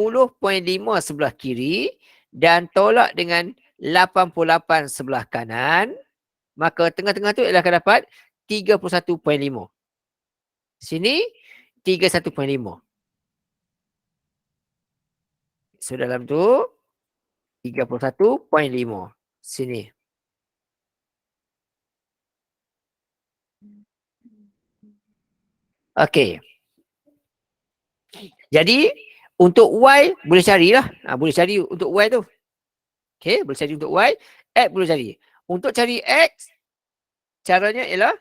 sebelah kiri dan tolak dengan 88 sebelah kanan, maka tengah-tengah tu ialah akan dapat 31.5. Sini 31.5. So dalam tu 31.5. Sini. Okey. Jadi untuk Y boleh carilah. Boleh cari untuk Y tu. Okey, boleh cari untuk Y. X boleh cari. Untuk cari X, caranya ialah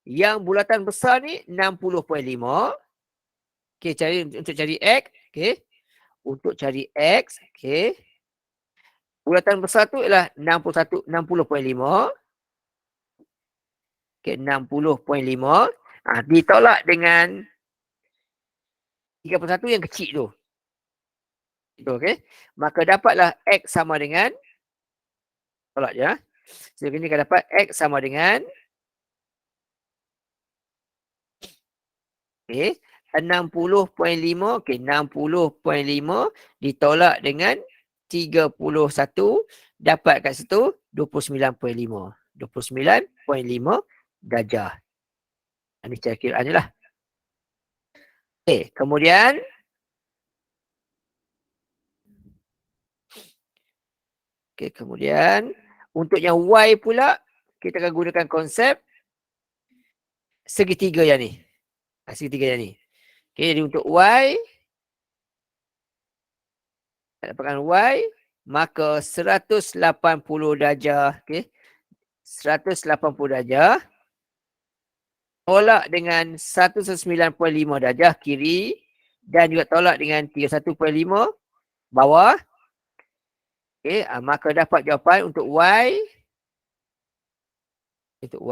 yang bulatan besar ni 60.5. Okey, cari untuk cari X. Okey. Untuk cari X, okey. Bulatan besar tu ialah 60.5. Okey, 60.5. Ditolak dengan 31 yang kecil tu. Itu, okey. Maka dapatlah X sama dengan, tolak je. So, ini akan dapat X sama dengan, okey, 60.5, okey, 60.5 ditolak dengan 31, dapat kat situ 29.5. 29.5 darjah. Ini cara kiraannya lah. Okey, kemudian untuk yang Y pula, kita akan gunakan konsep segitiga yang ni. Segitiga yang ni. Okey, jadi untuk Y, dapatkan Y, maka 180 darjah, okey. 180 darjah tolak dengan 119.5 darjah kiri dan juga tolak dengan 31.5 bawah. Okey, maka dapat jawapan untuk Y. Untuk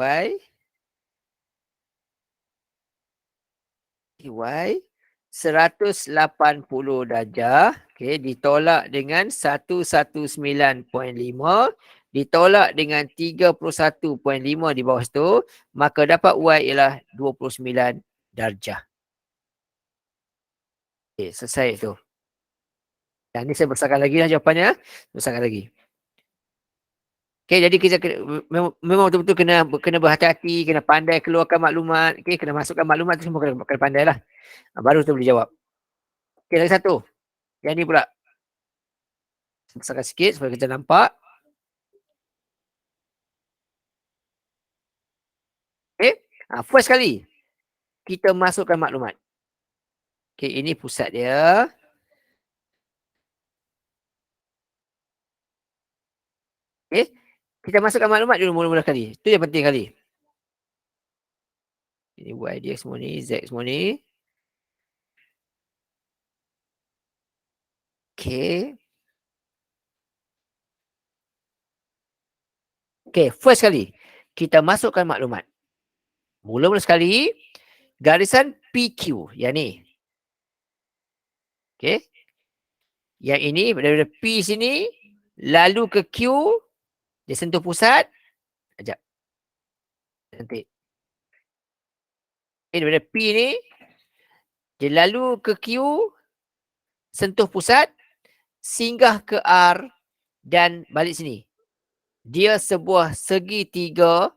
Y 180 darjah, okey, ditolak dengan 119.5 ditolak dengan 31.5 di bawah situ, maka dapat Y ialah 29 darjah. Okey, selesai tu. Dan ni saya besarkan lagi lah jawapannya. Besarkan lagi. Okey, jadi kita memang betul-betul kena berhati-hati, kena pandai keluarkan maklumat, okey, kena masukkan maklumat tu semua kena pandai lah. Baru tu boleh jawab. Okey, lagi satu. Yang ni pula. Besarkan sikit supaya kita nampak. Okey. First kali kita masukkan maklumat. Okey, ini pusat dia. Okey. Kita masukkan maklumat dulu mula-mula kali. Itu yang penting kali. Ini Y dia semua ni, Z semua ni. Okey. Okey, first kali kita masukkan maklumat. Mula-mula sekali, garisan PQ yang ni. Okey. Yang ini daripada P sini lalu ke Q, dia sentuh pusat. Sekejap. Cantik. Ini daripada P ni dia lalu ke Q, sentuh pusat, singgah ke R dan balik sini. Dia sebuah segitiga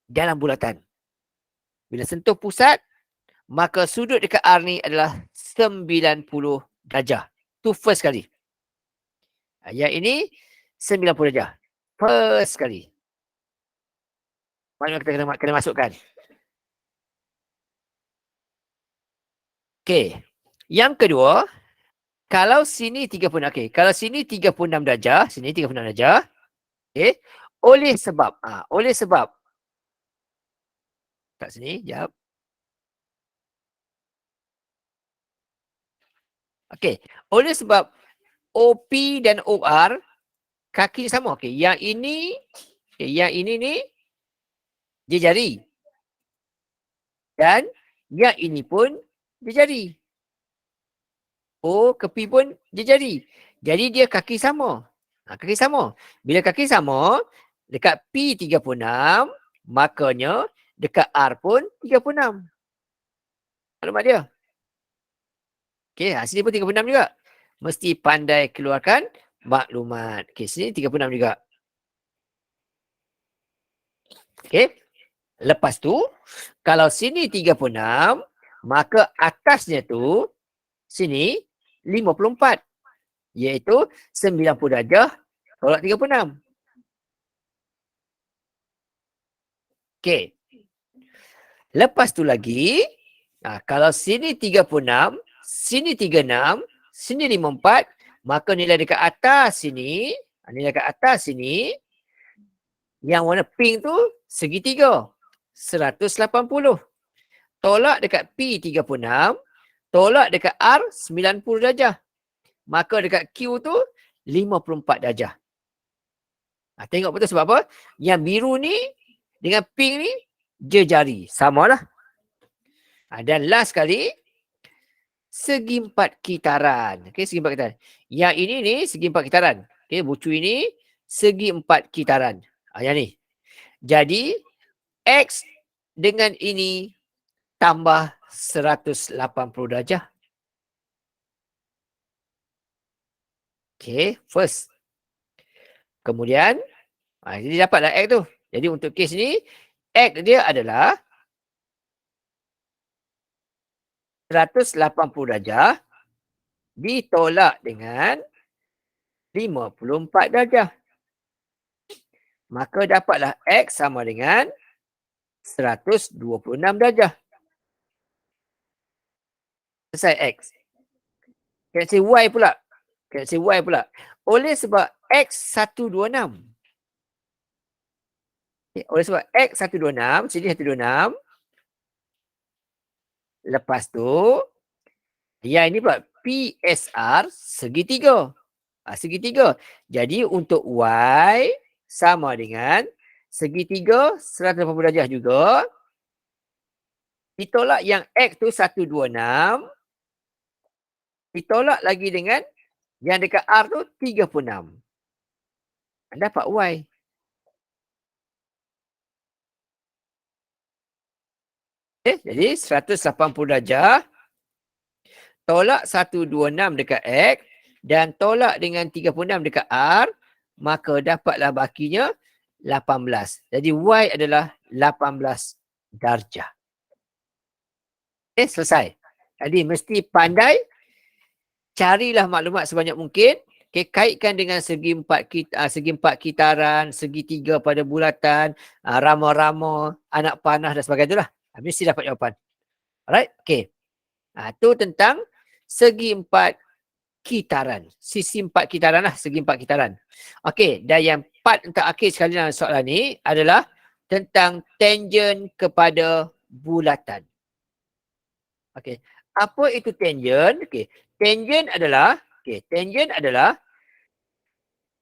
dalam bulatan. Bila sentuh pusat, maka sudut dekat R ni adalah 90 darjah. Tu first kali. Yang ini 90 darjah. First sekali. Mana kita kena masukkan. Okey. Yang kedua, kalau sini 36, okey. Kalau sini 36 darjah, sini 36 darjah. Okey. Oleh sebab kat sini, jap. Okey. Oleh sebab OP dan OR kaki sama. Okey. Yang ini ni dia jari. Dan yang ini pun dia jari. O ke P pun dia jari. Jadi dia kaki sama. Kaki sama. Bila kaki sama, dekat P 36, makanya dekat R pun 36. Maklumat dia. Okey, sini pun 36 juga. Mesti pandai keluarkan maklumat. Okey, sini 36 juga. Okey. Lepas tu, kalau sini 36, maka atasnya tu, sini 54. Iaitu 90 darjah tolak 36. Okey. Lepas tu lagi, kalau sini 36, sini 36, sini 54, maka nilai dekat atas sini, yang warna pink tu segitiga. 180. Tolak dekat P 36, tolak dekat R 90 darjah. Maka dekat Q tu 54 darjah. Tengok betul sebab apa? Yang biru ni dengan pink ni jari. Samalah. Dan last sekali, segi empat kitaran. Okey, segi empat kitaran. Yang ini ni segi empat kitaran. Okey, bucu ini segi empat kitaran. Yang ni. Jadi, X dengan ini tambah 180 darjah. Okey, first. Kemudian, jadi dapatlah X tu. Jadi untuk kes ni, X dia adalah 180 darjah ditolak dengan 54 darjah. Maka dapatlah X sama dengan 126 darjah. Selesai X. Kena Y pula. Y pula. Oleh sebab X 126. Oleh sebab X 126, sini 126. Lepas tu, yang ini pula PSR segitiga. Segitiga. Jadi untuk Y sama dengan segitiga 180 darjah juga. Ditolak yang X tu 126. Ditolak lagi dengan yang dekat R tu 36. Dapat Y. Jadi 180 darjah tolak 126 dekat X dan tolak dengan 36 dekat R, maka dapatlah bakinya 18. Jadi Y adalah 18 darjah. Selesai. Jadi mesti pandai carilah maklumat sebanyak mungkin. Kaitkan dengan segi empat kitaran, segitiga pada bulatan, rama-rama, anak panah dan sebagainya itulah. Mesti dapat jawapan. Alright? Okey. Itu tentang segi empat kitaran. Sisi empat kitaran lah. Segi empat kitaran. Okey. Dan yang part terakhir sekali dalam soalan ni adalah tentang tangent kepada bulatan. Okey. Apa itu tangent? Okey. Tangent adalah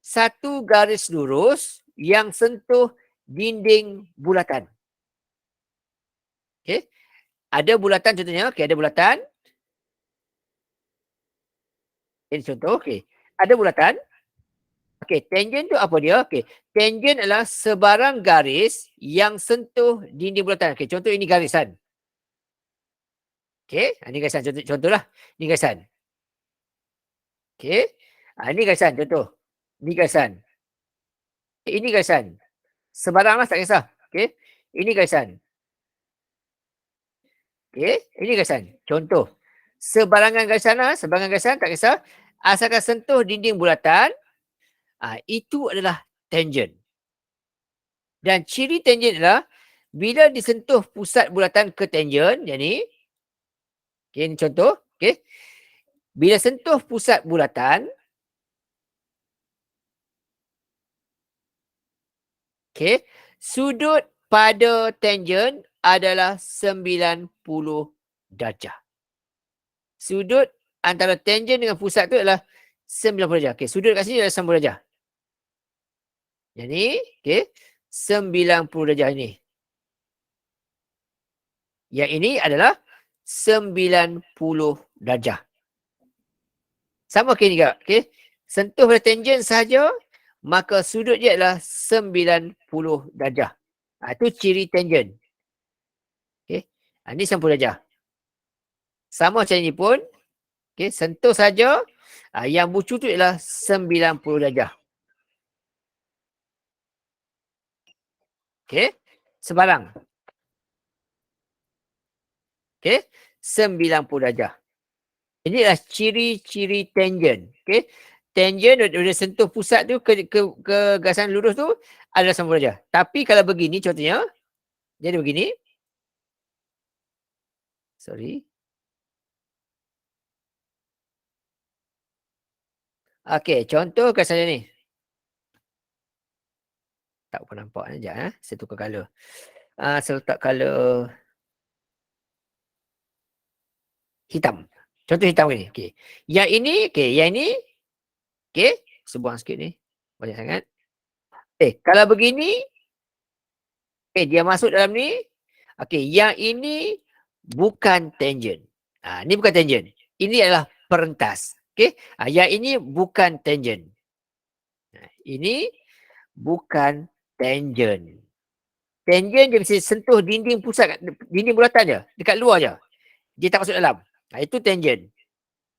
satu garis lurus yang sentuh dinding bulatan. Okey. Ada bulatan contohnya. Okey, ada bulatan. Ini contoh. Okey. Ada bulatan. Okey, tangent tu apa dia? Okey. Tangent adalah sebarang garis yang sentuh dinding bulatan. Okey, contoh ini garisan. Okey, ini garisan contohlah. Ini garisan. Okey. Ini garisan contoh. Ini garisan. Ini garisan. Sebaranglah tak kisah. Okey. Ini garisan. Okey. Ini garisan. Contoh. Sebarangan garisan tak kisah. Asalkan sentuh dinding bulatan, Itu adalah tangent. Dan ciri tangent adalah bila disentuh pusat bulatan ke tangent, yang ni, okay, ni contoh, okay. Bila sentuh pusat bulatan, okay, sudut pada tangent adalah 90 darjah. Sudut antara tangent dengan pusat tu adalah 90 darjah. Okay, sudut kat sini adalah 90 darjah. Yang ni, okay, 90 darjah ini. Yang ini adalah 90 darjah. Sama okay juga. Okay. Sentuh pada tangent sahaja, maka sudut dia adalah 90 darjah. Itu ciri tangent. Okay. Ini 90 darjah. Sama macam ini pun. Okay. Sentuh saja, yang bucu tu adalah 90 darjah. Okay. Sebarang. Okay. 90 darjah. Ini adalah ciri-ciri tangent. Okay. Tangent dia sentuh pusat tu ke gasan lurus tu adalah 90 darjah. Tapi kalau begini contohnya, jadi begini. Sorry. Okey, contoh gasan ni. Tak pun nampak ni. Sekejap. Saya tukar color. Saya letak color hitam. Contoh hitam ni. Okey. Yang ini, okey, yang ini, okey, sebuang sikit ni. Banyak sangat. Kalau begini, dia masuk dalam ni. Okey, yang ini bukan tangent. Ni bukan tangent. Ini adalah perentas. Okey. Yang ini bukan tangent. Ini bukan tangent. Tangent dia mesti sentuh dinding pusat, dinding bulatan je. Dekat luar je. Dia tak masuk dalam. Itu tangent.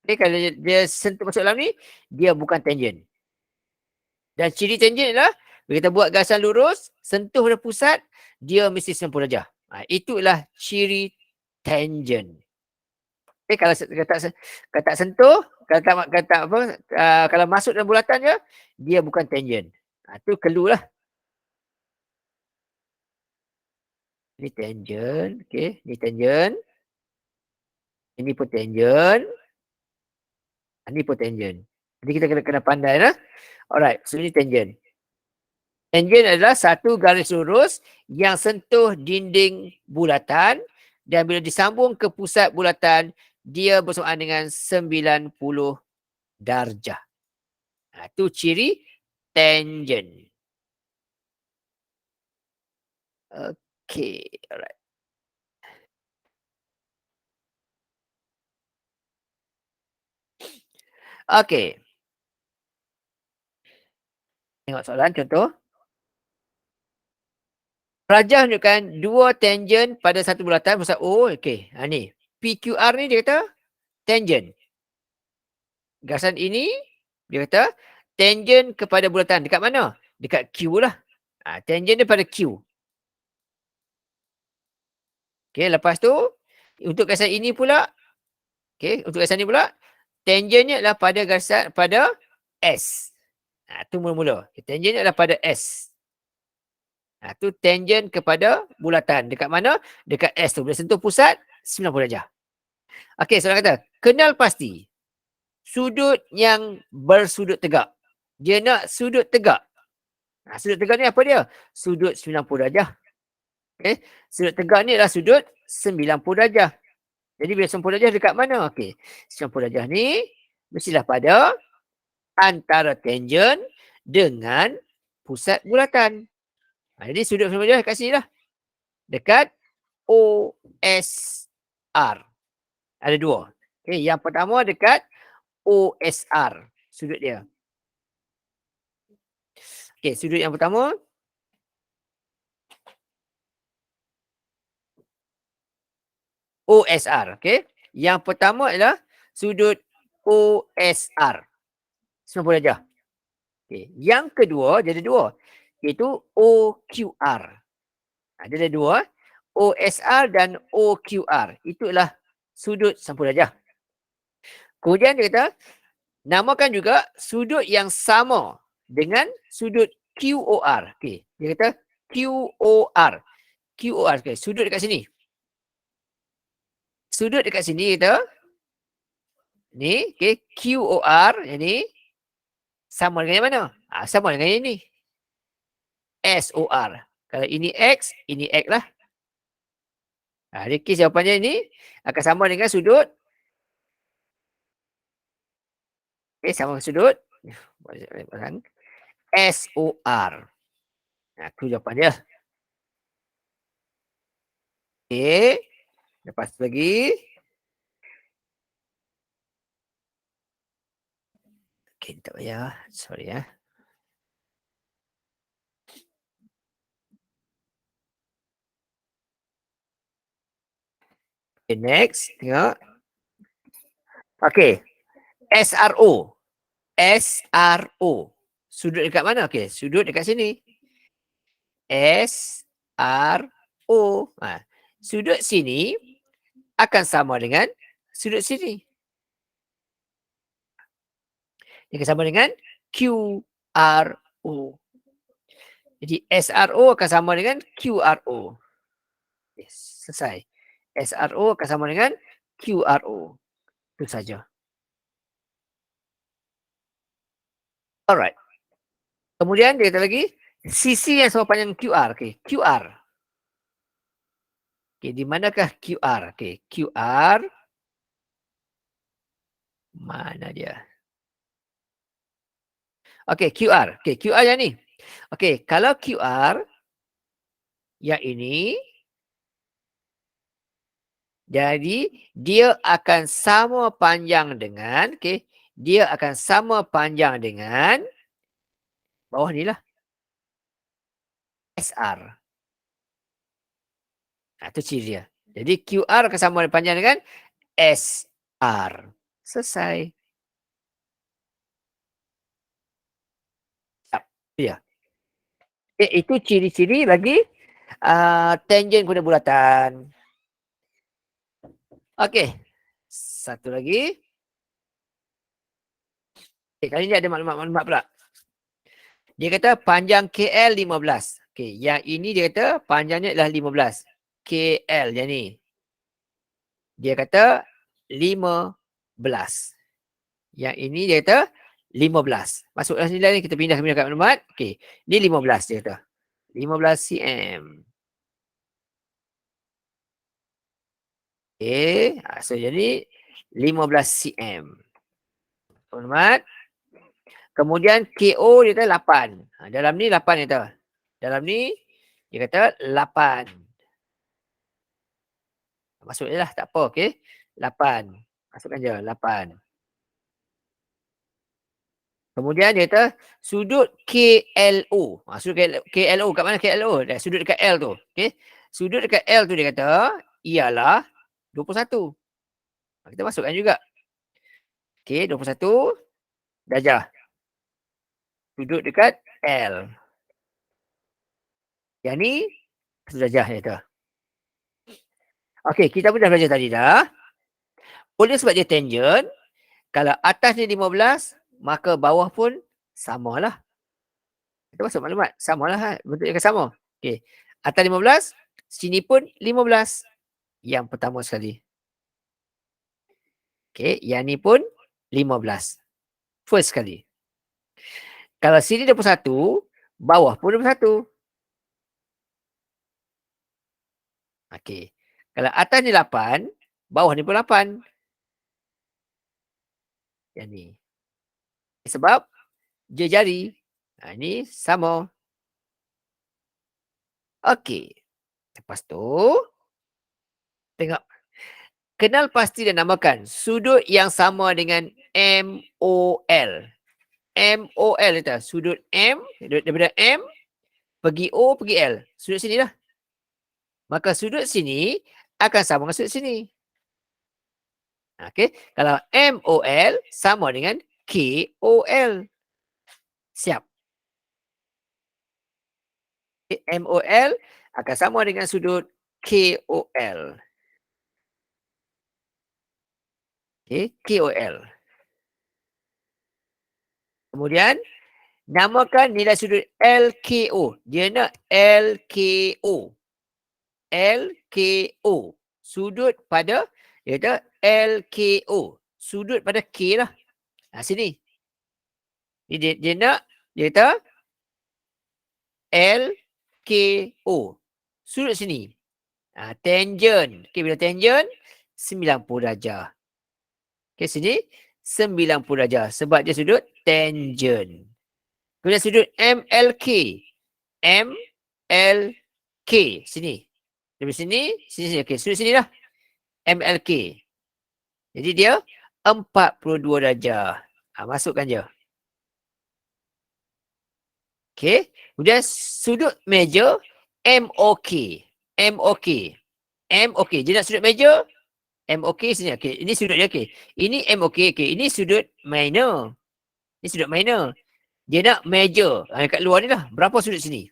Okay, kalau dia sentuh masuk dalam ni, dia bukan tangent. Dan ciri tangent adalah, bila kita buat gasan lurus, sentuh pada pusat, dia mesti 90 darjah. Itulah ciri tangent. Okay, kalau tak sentuh, kalau masuk dalam bulatan je, dia bukan tangent. Itu clue lah. Ini tangent. Okay, ini tangent. Ini pun tangent. Ini pun tangent. Jadi kita kena pandai lah. Alright, so ini tangent. Tangent adalah satu garis lurus yang sentuh dinding bulatan dan bila disambung ke pusat bulatan, dia bersamaan dengan 90 darjah. Itu ciri tangent. Okay, alright. Okay. Tengok soalan contoh. Rajah menunjukkan dua tangent pada satu bulatan pusat O. Okey, ni. PQR ni dia kata tangent. Gasan ini dia kata tangent kepada bulatan. Dekat mana? Dekat Q lah. Tangent dia pada Q. Okey, lepas tu untuk gasan ini pula. Okey, untuk gasan ini pula tangentnya adalah pada gasan pada S. Tu mula-mula. Tangentnya adalah pada S. Tu tangent kepada bulatan. Dekat mana? Dekat S tu. Bila sentuh pusat, 90 darjah. Okey, soalan kata, kenal pasti sudut yang bersudut tegak. Dia nak sudut tegak. Sudut tegak ni apa dia? Sudut 90 darjah. Okay. Sudut tegak ni adalah sudut 90 darjah. Jadi bila 90 darjah dekat mana? Okey. 90 darjah ni mestilah pada antara tangent dengan pusat bulatan. Jadi sudut 90 darjah kat sini lah. Dekat OSR. Ada dua. Okay. Yang pertama dekat OSR. Sudut dia. Okey, sudut yang pertama. OSR. Okey. Yang pertama adalah sudut OSR. 90 darjah. Okey. Yang kedua, dia ada dua. Iaitu OQR. Dia ada dua. OSR dan OQR. Itulah sudut 90 darjah. Kemudian dia kata, namakan juga sudut yang sama dengan sudut QOR. Okey, dia kata QOR. QOR, okey, sudut dekat sini. Sudut dekat sini kita ni, okey, QOR yang ni sama dengan yang mana? Sama dengan yang ni. SOR. Kalau ini X, ini X lah. Dia kes jawapannya ini akan sama dengan sudut. Okey, sama dengan sudut SOR. Itu jawapan dia. Okey. Lepas tu lagi. Okey, tak payah. Sorry ya. Okay, next. Tengok. Okey. SRO. SRO. Sudut dekat mana? Okey, sudut dekat sini. SRO. Sudut sini akan sama dengan sudut sini. Dia akan sama dengan QRO. Jadi SRO akan sama dengan QRO. Yes, selesai. SRO akan sama dengan QRO. Itu saja. Alright. Kemudian dia kata lagi, sisi yang sama panjang QR. Okay, QR. Okay, di manakah QR? Okay, QR. Mana dia? Okay, QR. Okay, QR yang ni. Okay, kalau QR yang ini, jadi dia akan sama panjang dengan, okay, dia akan sama panjang dengan bawah ni lah. SR. Itu ciri dia. Jadi QR akan sama panjang dengan SR. Selesai. Ya. Itu ciri-ciri lagi tangent guna bulatan. Okey. Satu lagi. Kali ni ada maklumat-maklumat pula. Dia kata panjang KL 15. Okey, yang ini dia kata panjangnya adalah 15. KL yang ni. Dia kata 15. Yang ini dia kata 15. Masuklah nilai ni, kita pindah kat maklumat. Okey, ni 15 dia kata. 15 cm. Okey, so jadi 15 cm. Maklumat. Kemudian KO dia kata 8. Dalam ni 8 dia kata. Dalam ni dia kata 8. Masuk je lah, tak apa, okey. 8. Masukkan je, 8. Kemudian dia kata sudut KLO. Sudut KLO kat mana KLO? Sudut dekat L tu. Okey. Sudut dekat L tu dia kata ialah 21. Kita masukkan juga. Okey, 21 darjah. Sudut dekat L. Yang ni 1 darjah dia kata. Okey, kita pun dah belajar tadi dah. Oleh sebab dia tangent, kalau atas ni 15, maka bawah pun samalah. Kita masuk maklumat. Samalah, bentuknya akan sama. Okey. Atas 15, sini pun 15. Yang pertama sekali. Okey, yang ni pun 15. First sekali. Kalau sini 21, bawah pun 21. Okey. Kalau atas ni 8, bawah ni pun 8. Yang ni. Sebab dia jari. Ini sama. Okey. Lepas tu, tengok. Kenal pasti dan namakan sudut yang sama dengan MOL. MOL kita. Sudut M, daripada M, pergi O, pergi L. Sudut sini lah. Maka sudut sini akan sama dengan sudut sini. Okey. Kalau MOL sama dengan KOL. Siap. MOL akan sama dengan sudut KOL. Okey, KOL. Kemudian Namakan nilai sudut LKO. Dia nak LKO. LKO. Sudut pada, dia kata LKO. Sudut pada K lah. Sini. Dia nak, dia kata LKO. Sudut sini. Tangent. Okay, bila tangent, 90 darjah. Okay, sini 90 darjah. Sebab dia sudut tangent. Kemudian sudut MLK. MLK. Sini. Dari sini, sini. Okay, sudut sini lah. MLK. Jadi dia 42 darjah. Masukkan je. Okay. Kemudian sudut meja MOK. MOK. MOK. Dia nak sudut meja. MOK sini. Okay. Ini sudut dia. Okay. Ini MOK. Okay. Ini sudut minor. Ini sudut minor. Dia nak meja. Dekat luar ni lah. Berapa sudut sini?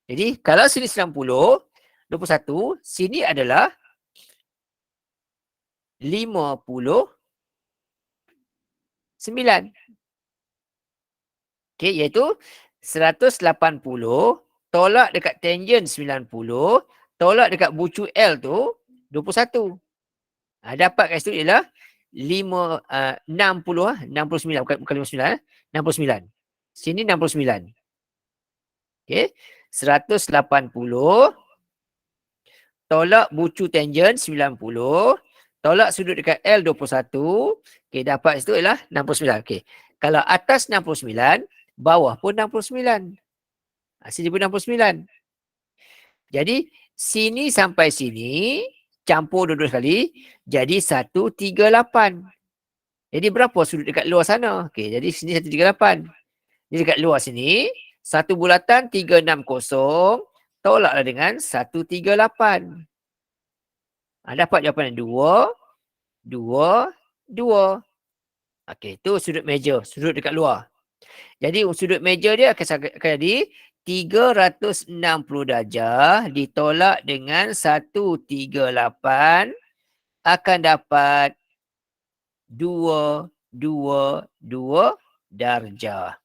Jadi kalau sini 90, 21, sini adalah 59. Okay, iaitu 180 tolak dekat tangent 90, tolak dekat bucu L tu 21. Dapat kat situ ialah 60 69, bukan 59, 69. Sini 69. Okay, 180 tolak bucu tangent 90, tolak sudut dekat L 21. Okay, dapat situ ialah 69. Okay. Kalau atas 69, bawah pun 69. Sini pun 69. Jadi, sini sampai sini, campur dua-dua sekali, jadi 138. Jadi, berapa sudut dekat luar sana? Okay, jadi sini 138. Jadi, dekat luar sini, satu bulatan 360, tolaklah dengan 138. Dapat jawapan 2, 2, 2. Okey, itu sudut meja, sudut dekat luar. Jadi sudut meja dia akan jadi 360 darjah ditolak dengan 138 akan dapat 2, 2, 2 darjah.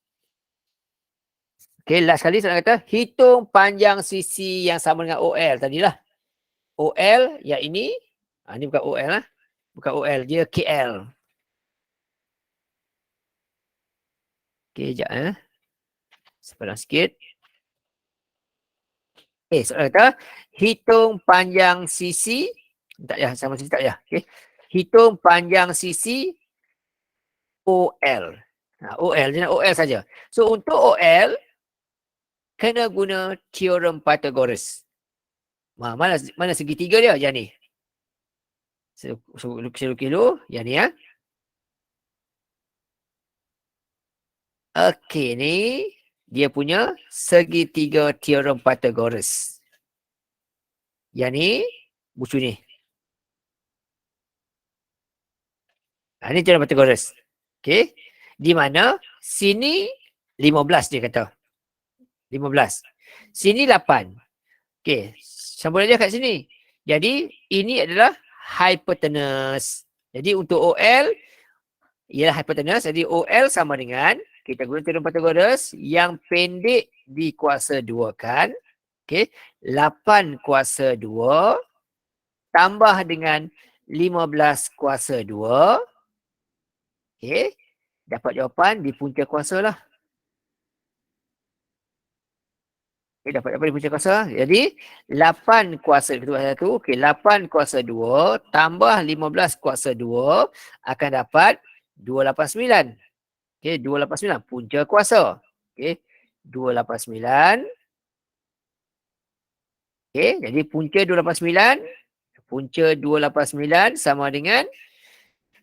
Okey, last kali saya kata hitung panjang sisi yang sama dengan OL tadilah. OL yang ini, ini bukan OL lah. Bukan OL, dia KL. Okey, sekejap sepadan sikit. Soalan kata, hitung panjang sisi, tak payah, sama sisi tak payah. Okay. Hitung panjang sisi OL. OL, dia nak OL saja. So, untuk OL, kena guna teorem Pythagoras. Mana segitiga dia? Yang ni. Saya lukis dulu, yang ni . Okey, ni dia punya segitiga teorem Pythagoras. Yang ni, bucu ni. Ini teorem Pythagoras. Okey. Di mana sini 15 dia kata. 15. Sini 8. Okey. Sambung aja kat sini. Jadi, ini adalah hypotenuse. Jadi, untuk OL, ialah hypotenuse. Jadi, OL sama dengan, kita guna teorem Pythagoras, yang pendek dikuasa 2 kan. Okey. 8 kuasa 2 tambah dengan 15 kuasa 2. Okey. Dapat jawapan di punca kuasa lah. Okay, dapat di punca kuasa. Jadi, 8 kuasa 1. Okay, 8 kuasa 2 tambah 15 kuasa 2 akan dapat 289. Okay, 289 punca kuasa. Okay, 289. Okay, jadi punca 289. Punca 289 sama dengan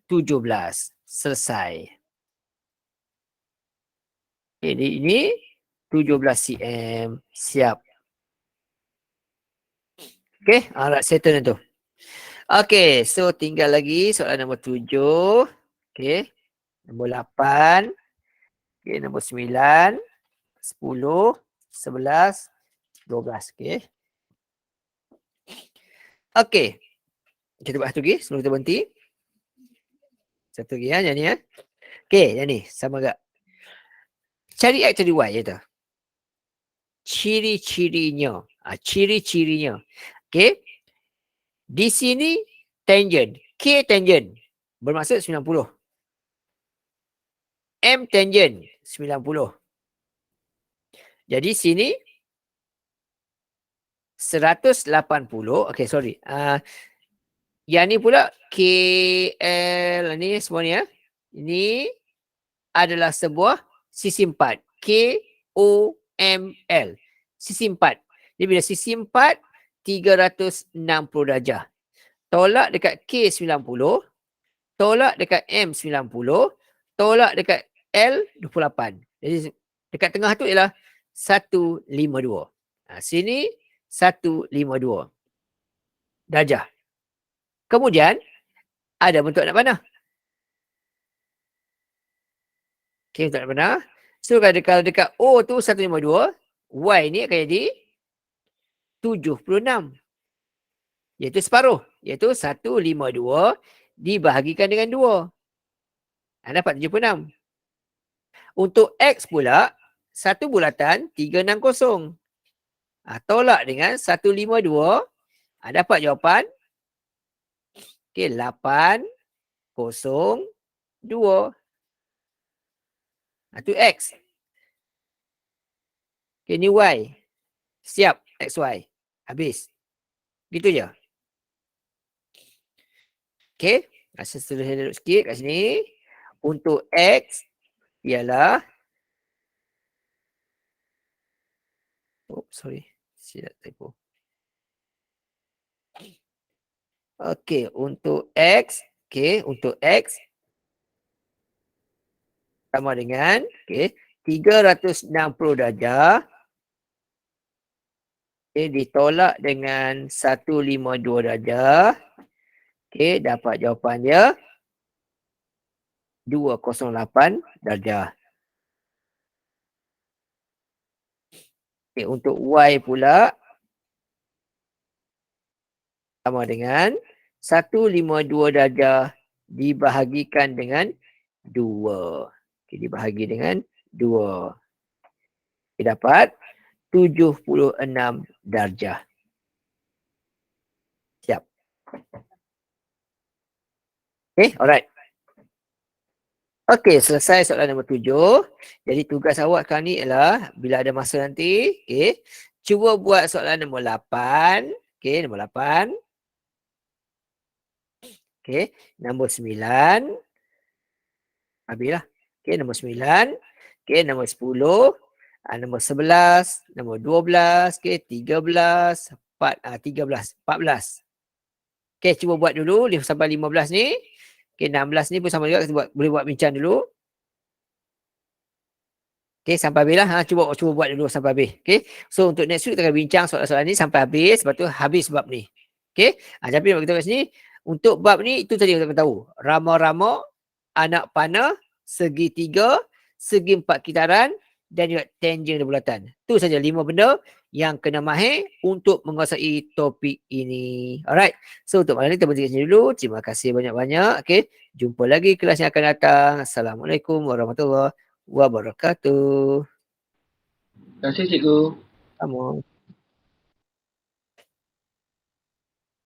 17. Selesai. Okay, ini 17 cm. Siap. Okay. Alright, settle tu. Okay. So, tinggal lagi soalan nombor 7. Okay. Nombor 8. Okay. Nombor 9. 10. 11. 12. Okay. Okay. Kita buat satu lagi sebelum kita berhenti. Satu lagi yang ni . Okay. Yang ni. Sama agak. Cari X, cari Y je tu. Ciri-cirinya. Ciri-cirinya. Okay. Di sini tangent. K tangent. Bermaksud 90. M tangent 90. Jadi sini 180. Okay, sorry. Yang ni pula KL ni semua ni ya. Ini adalah sebuah sisi 4. KOML. Sisi 4. Jadi bila sisi 4 360 darjah. Tolak dekat K 90, tolak dekat M 90, tolak dekat L 28. Jadi dekat tengah tu ialah 152. Sini 152 darjah. Kemudian ada bentuk nak panah. Okey, bentuk nak panah. So kalau dekat O tu 152, Y ni akan jadi 76. Iaitu separuh. Iaitu 152 dibahagikan dengan 2. Dapat 76. Untuk X pula, satu bulatan 360. Tolak dengan 152. Dapat jawapan. Okey, 802. Itu X. Okey, ni Y. Siap, XY. Habis. Gitu je. Okey. Setelah saya duduk sikit kat sini. Untuk X ialah. Oh, sorry. Silap typo. Okey, untuk X. Okey, untuk X. Sama dengan. Okey. 360 darjah. Okay, ditolak dengan 152 darjah. Okey, dapat jawapan dia 208 darjah. Okey, untuk Y pula sama dengan 152 darjah dibahagikan dengan 2. Okey, dibahagi dengan 2. Okey, dapat 76 darjah. Siap. Okay, alright. Okey, selesai soalan nombor 7. Jadi tugas awak sekarang ni ialah bila ada masa nanti, okey, cuba buat soalan nombor 8. Okey, nombor 8. Okey, nombor 9. Habislah. Okey, nombor 9. Okey, nombor 10. Nombor 11, nombor 12, okey, 13, 14. Okey, cuba buat dulu sampai 15 ni. Okey, 16 ni pun sama juga, kita boleh buat bincang dulu. Okey, sampai habis lah. Cuba buat dulu sampai habis. Okey. So untuk next week kita akan bincang soalan-soalan ni sampai habis, lepas tu habis bab ni. Okey. Tapi kita kat sini untuk bab ni itu tadi kita tahu. Rama-rama, anak panah, segi 3, segi 4 kitaran dan juga tangent bulatan. Itu saja 5 benda yang kena mahir untuk menguasai topik ini. Alright. So untuk malam ni kita berhenti kat sini dulu. Terima kasih banyak-banyak. Okey. Jumpa lagi kelas yang akan datang. Assalamualaikum warahmatullahi wabarakatuh. Terima kasih, cikgu. Sama.